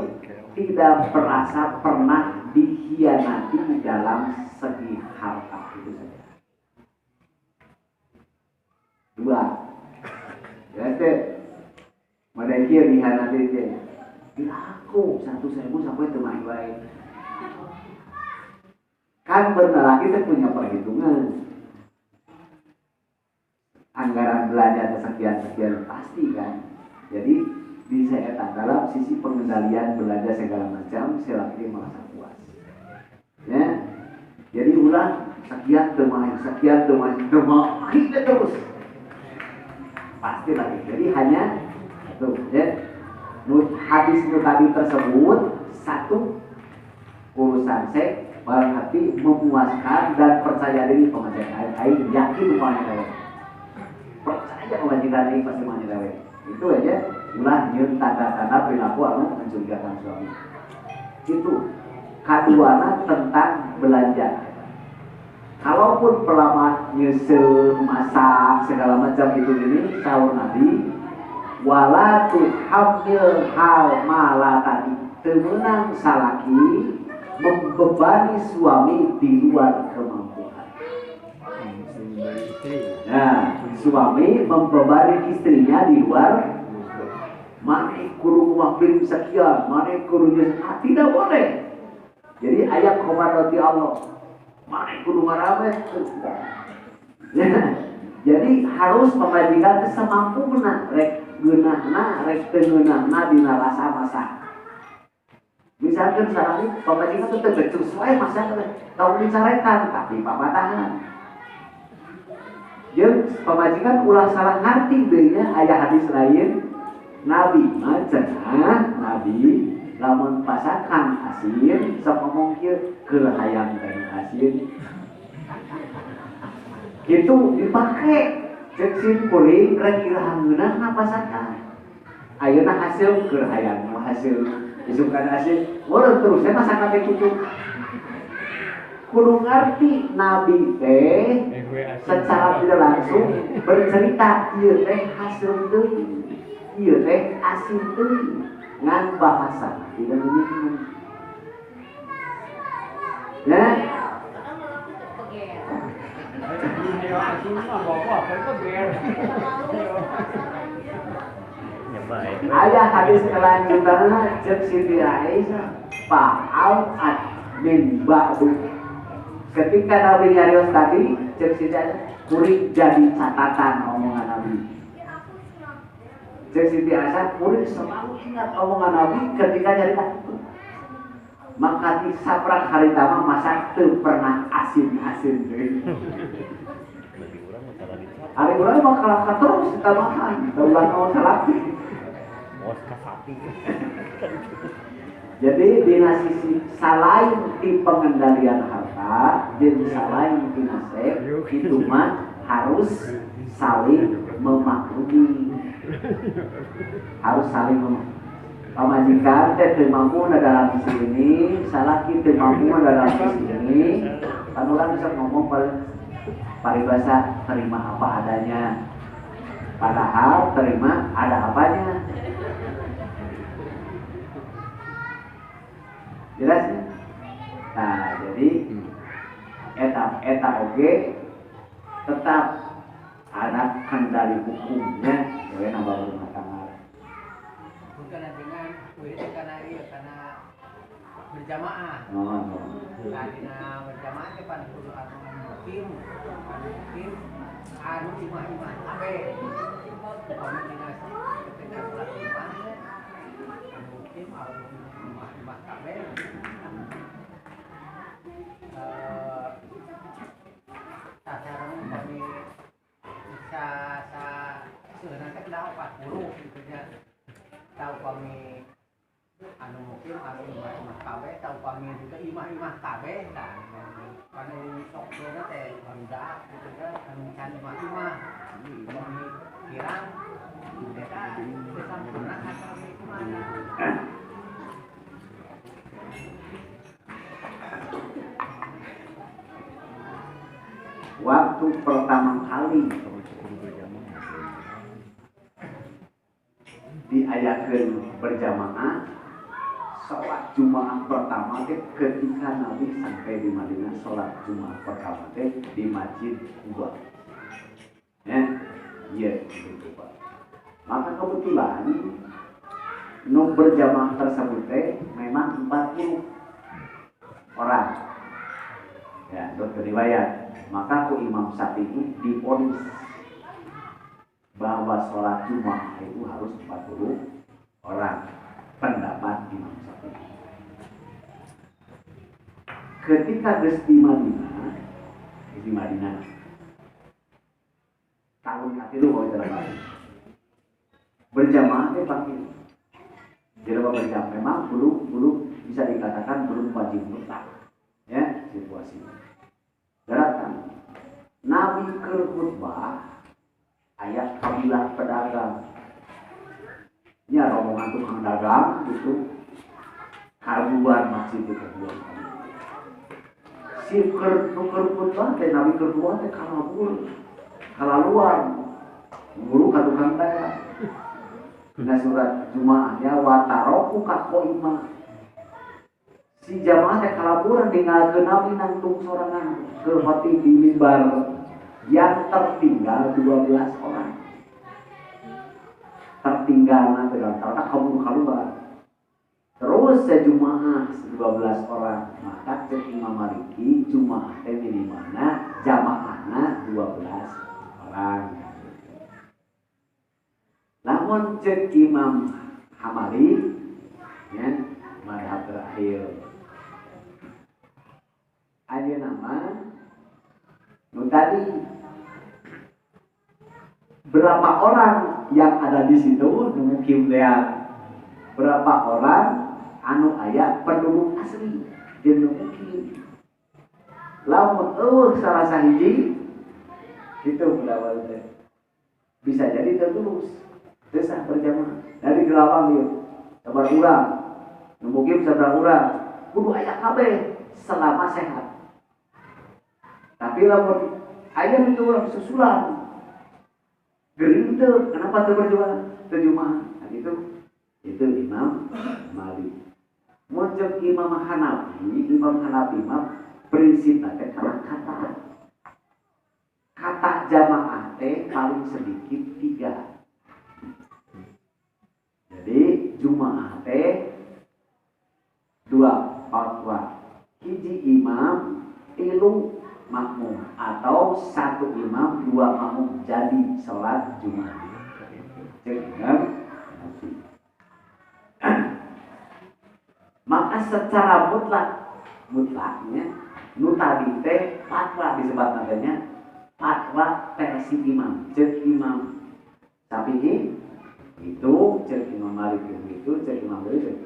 Speaker 1: tidak merasa pernah dikhianati dalam segi harta itu saja. 2. Ya teh, mereka dikhianati teh. Aku 1.000 sampai teman baik. Kan benar kita punya perhitungan. Anggaran belanja sekian pasti kan. Jadi bisa etak dalam sisi pengendalian belanja segala macam selagi merasa puas. Ya. Jadi ulang sekian teman kita terus. Pasti lagi. Jadi hanya tuh ya. Hadis tadi tersebut satu urusan seks barang hati memuaskan dan percaya diri pemajikan air yakin pemajikan percaya pemajikan air pasti pemajikan air itu aja ulah nyun tanda-tanda perilaku anu mencurigakan suami itu. Keduanya tentang belanja. Kalaupun pelamat nyusul masak segala macam itu ini sahur Nabi wala tuhamil hal malatani temenang salaki membebani suami di luar kemampuan. Nah, suami membebani istrinya di luar. Mana kudu wakil sekian, mana kudunya tidak boleh. Jadi ayat komandoti Allah. Mana kudu ngaramet. Jadi harus pemajikan semampunya rek geunahna rek teu geunahna dina rasa masak. Misalkan sareng pemajikan teh betul sesuai masak tau dicarekan tapi papatahan. Jeung pemajikan ulah salah ngarti deui nya aya hadis lain Nabi macenah Nabi lamun pasakan asin sok ngomong kieu keur hayang teh asin. Itu dipakai cek sim kuring rek irahan geunah pasakan. Ayeuna hasil keur hayang hasil isukan hasil urang terus saya masakan teh kitu. Kudu ngarti Nabi teh secara tidak langsung bercerita ieu teh hasil teuing. Ieu teh asin teuing ngan bahasa tidak menyinggung. Ya. Ayah hadis kelanjutannya cek Siti Aisyah fa'al min ba'du. Ketika Nabi nyarios tadi cek Siti Aisyah kuring jadi catatan omongan Nabi. Cek Siti Aisyah kuring selalu ingat omongan Nabi ketika nyari tadi. Maka di saprak hari tama masak teu pernah asin-asin deui. Hari urang mah kalahkan terus tambahan, ulah mau salaki. Jadi dina sisi selain di pengendalian harta, jeung selain dina seks itu mah harus saling memaklumi. Harus saling memaklumi. Pamajikan teh teu mampu dalam sisi ini, salaki teu mampu dalam sisi ini, kan urang bisa ngomong paribasa terima apa adanya. Padahal terima ada apanya. Jelas ya? Nah, jadi etap oke tetap ada kendali hukumnya oleh nambah rumah tangga.
Speaker 2: Bukan dengan karena berjamaah.
Speaker 1: Oh.
Speaker 2: Tadina berjamaah teh pan kudu anu mukim anu imah abe. Pokona dina ketika salat imah mukim anu imah abe. Sasaran kami bisa sebenarnya tahu 40 gitu nya. Tahu kami anu mukim anu imah kabeh tahu kami juga imah kabeh kan anu sok dona teh bangga gitu kan anu can imah kami kirang mereka sempurna kami kumana
Speaker 1: waktu pertama kali diayakeun berjamaah sholat Jumat pertama teh ketika Nabi sampai di Madinah, sholat Jumat pertama teh di Masjid Quba. Iya, gitu Pak. Maka kebetulan nu berjamaah tersebut teh memang 40 orang. Ya, dokter riwayat. Maka ku Imam Syafi'i divonis bahwa sholat Jumat itu harus 40 orang. Pendapat Imam Syafi'i. Ketika geus di Madinah tahun katilu kalau tidak berjamaah teh pasti jelema berjamaah memang belum bisa dikatakan belum wajib mutlak ya situasi. Datang Nabi keur khutbah ayat kabilah pedagang ya rombongan tukang dagang gitu karuan masjid itu kebuan si keur khutbah teh Nabi keur khutbah teh kalaluan guru ka tukang dagang dina surat Jumaahnya wa taroku ka qaimah si jamaah teh kalaburan ninggalkeun Nabi nangtung sorangan ke khotib di mimbar yang tertinggal 12 orang tertinggal ternyata keluar terus sejumlah 12 orang maka cek Imam Maliki Jumaah teh di mana jamaahna 12 orang. Namun cek Imam Hambali ya mazhab terakhir aja nama nu tadi berapa orang yang ada di situ mungkin lihat berapa orang anu aya penduduk asli jeung mungkin lamun salah sahiji itu pendapat teh bisa jadi tertulus desah berjamaah dari gelapang dia sabar urang mungkin sabar urang kudu aya kabeh selama sehat tapi lamun aya itu orang susulan gering itu kenapa terjumaah itu Imam Malik. Mojok Imam Hanafi mah prinsipna teh kata jamaah teh paling sedikit 3. Jadi Jumaah teh 2 fatwa. Hiji imam 3 makmum atau 1 imam 2 makmum jadi salat Jumat. Maka secara mutlaknya nu tadi teh fatwa disebut namanya fatwa versi imam, cek Imam Syafi'i itu, cek Imam Malik itu, cek Imam Malik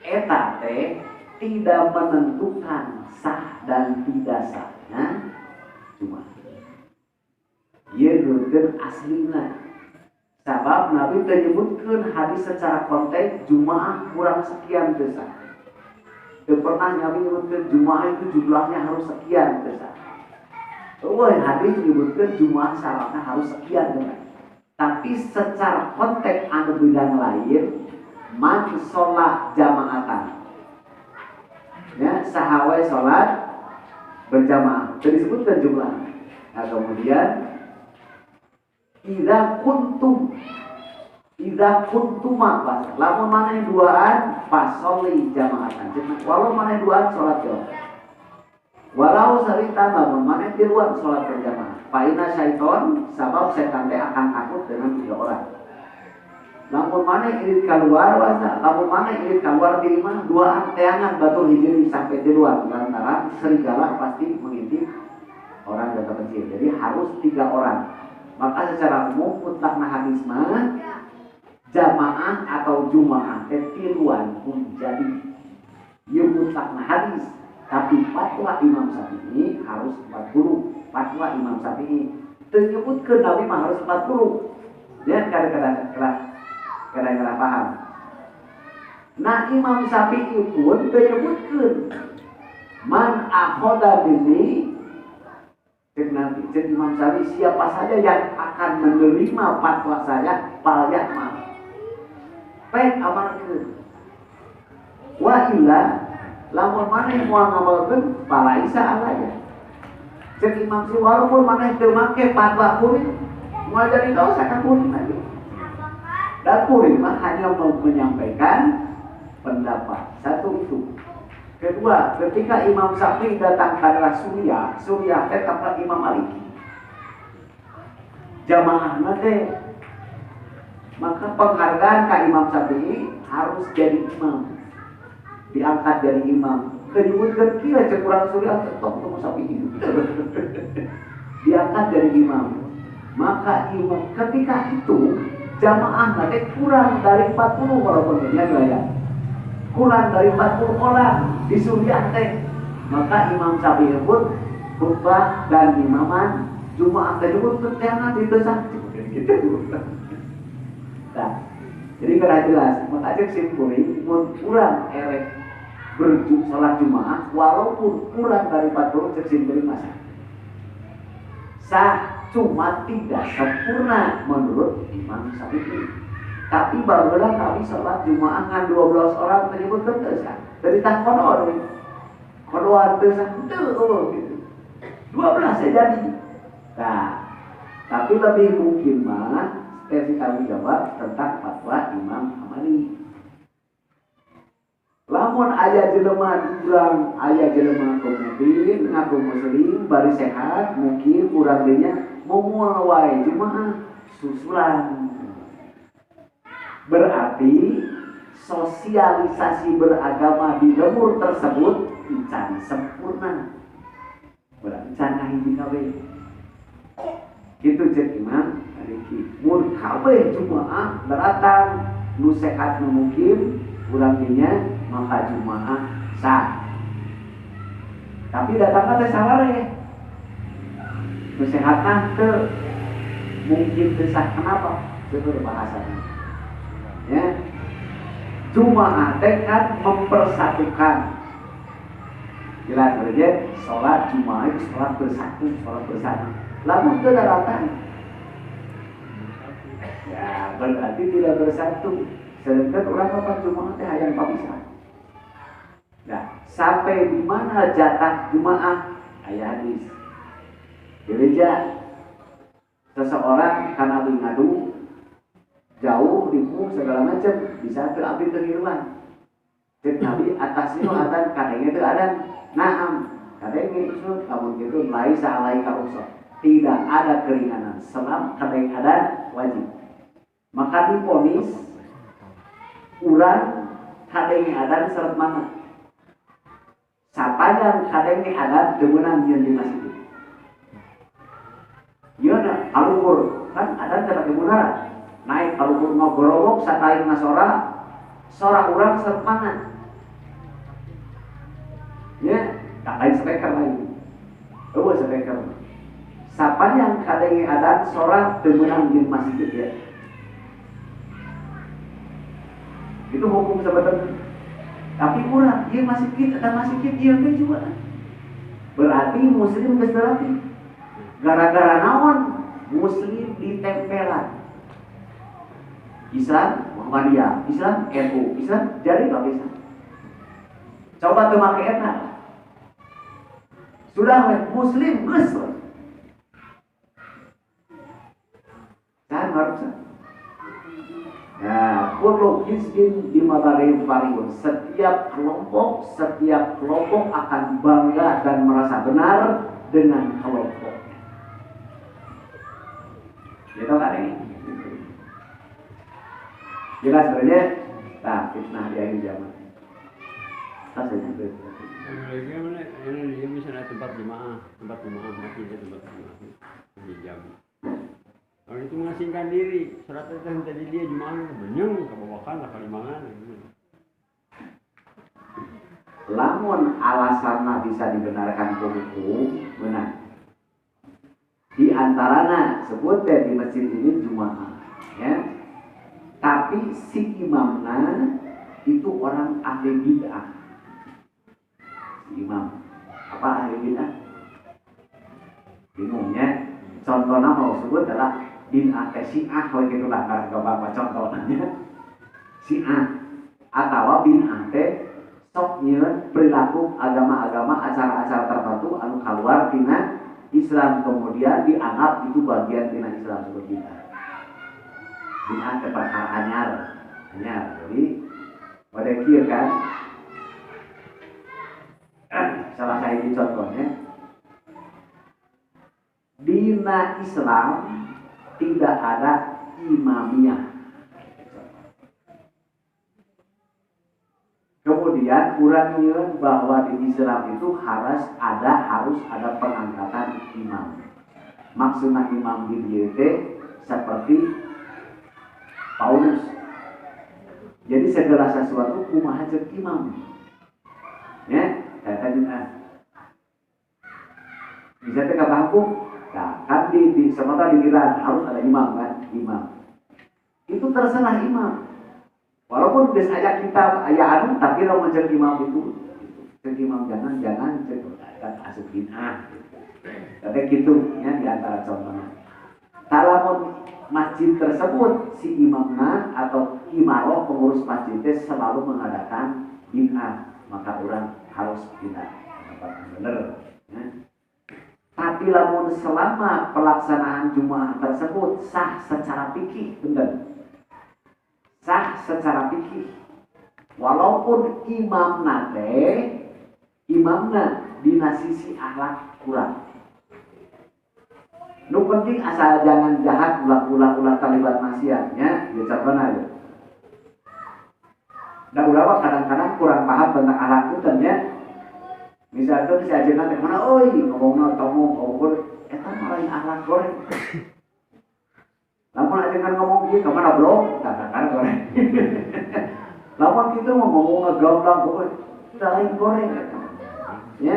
Speaker 1: eta teh tidak menentukan sah dan tidak sahnya Jumat. Ieu nukeun aslina. Sabab Nabi menyebutkan hadis secara konteks Jumaah kurang sekian besar. Tidak pernah Nabi menyebutkan Jumaah itu jumlahnya harus sekian besar. Hadis menyebutkan Jumaah syaratnya harus sekian besar. Tapi secara konteks anu bidang lain, man sholat jamaatan. Ya, sahawai sholat berjamaah. Jadi disebutkan jumlah. Nah kemudian Idza kuntum lamun maneh duaan pas soli jamaatan. Walau maneh duaan salat jamaah. Walau sarita lamun maneh di luar sholat berjamaah. Faina syaiton sabab setan teh akan takut dengan 3 orang. Lamun maneh irit keluar wasa, lamun maneh irit keluar di imah 2 teangan batur hijri sampai di luar lantaran serigala pasti mengintip orang yang terpencil. Jadi harus 3 orang. Maka secara umum mutlakna hadis mah jamaah atau jumaah teh tiluan pun jadi ieu mutlakna hadis. Tapi fatwa Imam Syafi'i harus 40. Fatwa Imam Syafi'i menyebutkan Nabi mah harus 40. Ya kadang-kadang paham. Nah Imam Syafi'i pun menyebutkan man akhoda bini nanti Imam Syafi'i siapa saja yang akan menerima fatwa saya paljak mah pek amarkeun wa illa lamun maneh moal ngamalkeun palaisa alaya. Cek Imam Syafi'i walaupun maneh teu make fatwa kuring moal jadi dosa ka kuring lagi. Dan kuring mah hanya mau menyampaikan pendapat. Satu itu. Kedua, ketika Imam Syafi'i datang adalah Suriah teh tempat Imam Maliki. Jamaahna teh maka penghargaan ka Imam Syafi'i harus jadi imam. Diangkat dari imam. Kenyebutkeun kieu cek urang Suriah tetep Imam Syafi'i. Diangkat dari imam. Maka imam ketika itu jamaah nanti kurang dari 40 walaupun dia gaya. Kurang dari 40 orang di Suriah teh. Maka Imam Syafi'i pun khutbah dan imaman Jumaah teh pun teteangan di desa gitu. Nah, jadi kada jelas, maka cek simpuling mun kurang elek salat Jumaah walaupun kurang dari 40 cek simpuling masa sah, cuma tidak sempurna menurut Imam Syafi'i. Tapi barulah kami sholat Jumaah kan 12 orang menyebut ketesan. Dari takon orang, kalau ketesan gitu. 12 saja jadi. Nah, tapi lebih mungkin mah versi kami jawab tentang fatwa Imam Hamali. Lamun aya jelema kurang, aya jelema kemudian ngaku muslim bari sehat, mungkin kurang dinya momoal wae Jumaah susulan. Berarti sosialisasi beragama di lembur tersebut can sempurna. Berarti can hiji kabeh. Kitu cek Imam Maliki. Mun kabeh Jumaah datang nu sehat nu mukim urang dinya maka Jumaah sah. Tapi datangna teh salare. Nu sehatna teu mungkin teu sah. Kenapa? Itu bahasanya. Ya, Jumaah teh kan mempersatukan. Jelas saja, sholat Jumaah itu sholat bersatu, sholat bersama. Lamun teu daratan, ya berarti tidak bersatu. Sedangkan orang apa Jumaah teh hayang papisah. Nah, sampai di mana jatah Jumaah? Aya hadis. Gereja seseorang karena ngadu jauh ribu segala macam bisa terabdi terhiruan. Cek Nabi atasnya adan kadenge teu adan. Naam, kadenge itu kamu gitu laisa alaika usah. Tidak ada keringanan selam kadenge adan wajib. Maka diponis urang kadenge adan seret mana? Sapanjang kadenge adan teu meunang dieun di masjid. Ieu na aluhur kan adan teh munara. Naik kalau ngogorowok sataing nasora sora urang seret mana ya tak lain speaker lain speaker sapanjang kadenge adat sora teu meunang di masjid ya itu hukum sebenarnya. Tapi urang ieu masjid eta masjid ieu teh juga berarti muslim geus berarti gara-gara naon muslim ditempelan Islam Muhammadiyah, Islam NU, Islam jadi tak bisa. Coba tuh make eta. Sudah muslim geus. Kan harus. Nah, kullu hizbin bima ladayhim farihun. Setiap kelompok akan bangga dan merasa benar dengan kelompoknya. Gitu kan ini? Jelas sebenarnya. Nah, fitnah di akhir zaman. Rasanya betul.
Speaker 4: Lagi mana? Yang dia misalnya tempat jemaah masih ada tempat jemaah di jam. Kalau itu mengasingkan diri, surat itu tadi dia jemaah benyeng kebawakan lah kalimangan.
Speaker 1: Lamun alasanna bisa dibenarkan ku hukum, benar. Di antaranya sebut di masjid ini Jumaah, ya. Tapi si imamnya itu orang ahli bid'ah. Si imam apa ahli bid'ah? Bingungnya. Contohnya mau sebut adalah bid'ah Syiah, kalau gitulah karena bapak contohnya Syiah atau bid'ah sok nyieun perilaku agama-agama acara-acara tertentu anu keluar tina Islam kemudian dianggap itu bagian tina Islam seperti itu. Bid'ah teh perkara anyar. Jadi pada kieu kan salah satu contohnya dina Islam tidak ada imamiyah. Kemudian urang nyieun bahwa di Islam itu harus ada pengangkatan imam. Maksudnya imam di dieu teh seperti Paulus. Jadi segala sesuatu kumaha jeung imam. Ya, kata kita. Bisa teh kabahu. Nah, kan di sementara di Iran harus ada imam kan, imam. Itu terserah imam. Walaupun geus aya kitab aya anu tapi lamun jeung imam itu imam jangan kan asup bid'ah. Tapi gitu nya di antara contohnya. Talamun masjid tersebut si imamna atau imaroh pengurus masjid selalu mengadakan bid'ah, maka orang harus bid'ah. Bener. Ya. Tapi lamun selama pelaksanaan Jumat tersebut sah secara fikih, bener. Sah secara fikih. Walaupun imamna dina sisi akhlak kurang. Nu penting asal jangan jahat ulah talibat maksiatnya, ya contohna aja. Da urang kadang-kadang kurang paham tentang akhlak itu ya. Misalkan si ajeuna teh mana euy ngomongna ngomong eta mah lain akhlak goreng. Lamun ajeuna ngomong ieu ka mana blok, kadang-kadang goreng. Lamun kitu mah ngomongna gamblang goreng, teu lain goreng eta. Ya,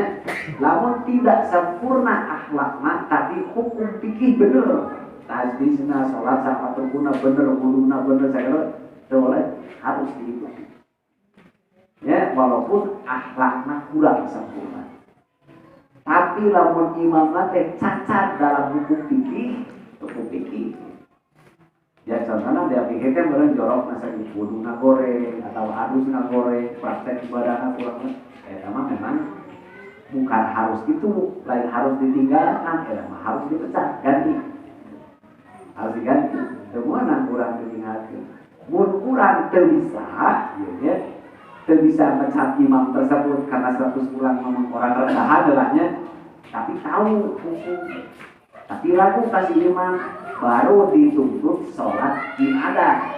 Speaker 1: lamun tidak sempurna akhlakna tapi hukum fikih bener. Tasbihna, salat saat rukuna bener, wuduna bener, segala boleh harus diikuti. Ya, walaupun akhlakna kurang sempurna. Tapi lamun imamna teh cacat dalam hukum fikih. Ya contohnya dia pikir teh meureun jorok nasa wuduna goreng atau hadusna goreng, praktek ibadahna kurang. Eta mah memang bukan harus itu, lain harus ditinggalkan, harus dipecat, ganti. Harus diganti. Semua nang kurang diingatkan. Mun kurang bisa, ya, bisa mecat imam tersebut karena 100 bulan ngomong orang rendahan adalahnya, tapi tahu hukum. Tapi ragu kasih imam baru dituntut sholat ibadah.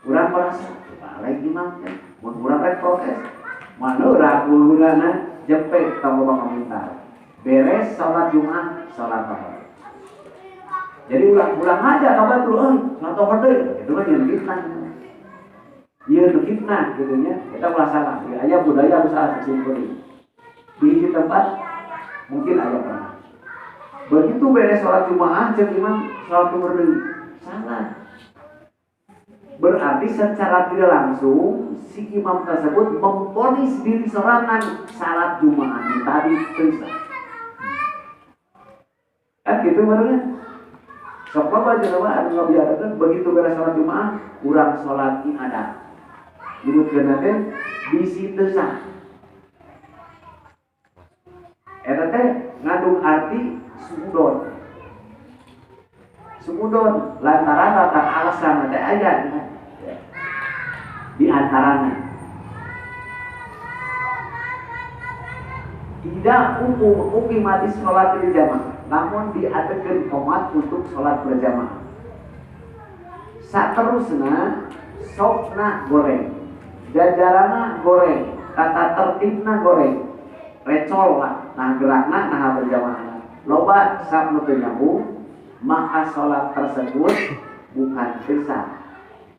Speaker 1: Kurang merasa, balik imam, mun kurang protes. Mana ragu guna jepit kalau bapak minta beres sholat Jumat, sholat tahar. Jadi ulang aja kabar tuh, sholat tahar deh. Itu kan yang fitnah. Iya fitnah, gitunya. Kita masalah. Ayah budaya usaha sesimpel di tempat mungkin ayah pernah. Begitu beres sholat Jumat, jadi imam sholat tahar deh. Salah. Berarti secara tidak langsung si imam tersebut memvonis diri sorangan salat Jumat tadi terisa. Kan gitu benernya. Sok baca coba anu biarakeun begitu beres salat Jumat urang salat ibadah. Nyebutkeun teh bisi teu sah. Eta teh ngandung arti sudon. sumudon lantaran rata alasan ada ayat di antaranya tidak umum mati sholat berjamaah, namun diadakan komat untuk sholat berjamaah. Saterusna sopna goreng, jajarana goreng, kata tertibna goreng, recol lah, nah gerakna nah berjamaah. Loba sabnu teu nyambung, maka sholat tersebut bukan sesat,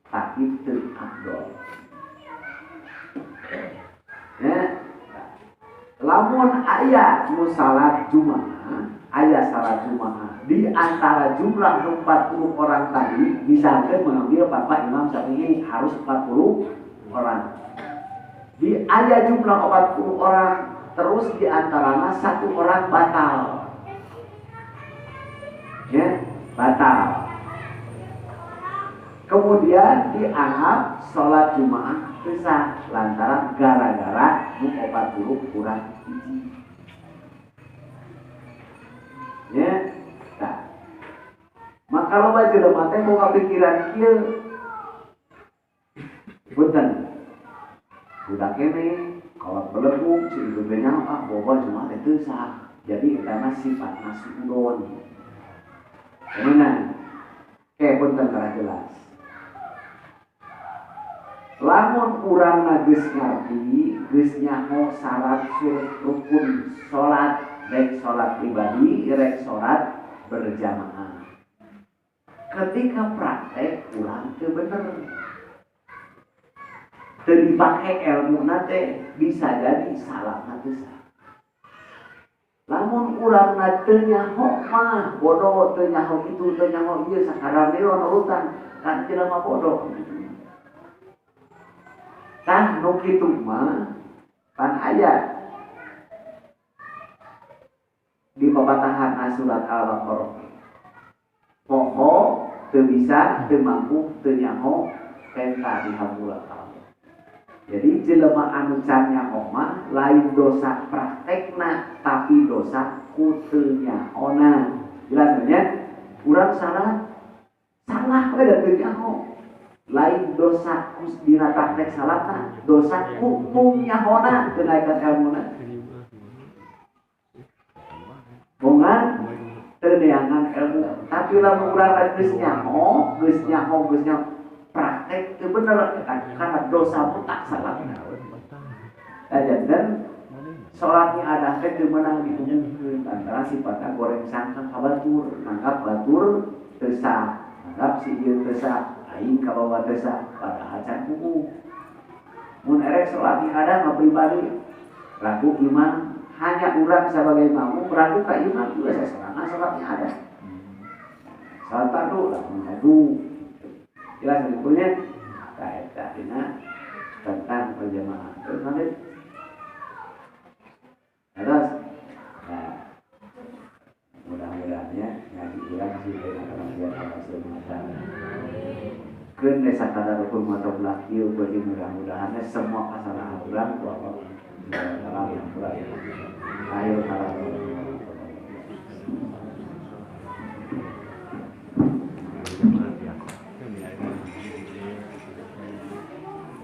Speaker 1: tapi teu afdol. Ya. Lamun ayat salat Jumaah, ayat salat Jumaah di antara jumlah 40 orang tadi misalkan mengambil fatwa Imam Syafi'i harus 40 orang. Di ayat jumlah 40 orang terus di antaranya satu orang batal. Ya, batal. Kemudian dianggap sholat Jumaah sah lantaran gara-gara 40 kurang hiji. Ya, nah. Maka loba jelema teh boga pikiran kieu. Punten. Budak kene kalau belebuk si ibu benyang boba Jumaah teh sah. Jadi karena sifat nasudon. Kemudian kayak punten cara jelas. Lamun urang geus ngarti, geus nyaho syarat rukun salat, rek salat pribadi, rek salat berjamaah. Ketika praktek urang teu bener. Teu dipake ilmuna teh bisa jadi salatna teu sah. Lamun urang teu nyaho mah bodoh, teu nyaho kitu, teu nyaho ieu sakarang deui ana urutan, kan jelema bodoh. Tah nu kitu mah pan aya di pepatahan surat Al-Baqarah. Poho teu bisa, teu mampu, teu nyaho penta di hampura Allah. Jadi jelema anu can nyaho mah lain dosa praktekna tapi dosa ku-teu nyahona. Jelas nya? Urang salah we da teu nyaho. Lain dosa dina praktek salatna, dosa hukum nyahona kenaikan ilmuna. Bungan terdeangan ilmu, tapi lamun urang geus nyaho praktek teu bener karena dosa mutak salatna. Dan salatnya ada teh teu meunang diumumkeun antara sifatna goreng sangka ka batur, nangkap batur teu sah, nangkap si ieu teu sah. Aing kabawa desa pada hacan buku. Mun erek salat ada mah pribadi ragu imam hanya urang sebagai makmum ragu ka imam juga sasaranna salatnya ada. Salat fardu lah mengadu. Jelas sebetulnya kaitan tentang perjamaah. Terus nanti terus nah, mudah-mudahan ya ngaji urang sih dengan Allah Subhanahu wa taala. Keun desa kada rukun mata belah kieu beuti mudah-mudahan semua kesalahan urang ku Allah yang pura. Ayo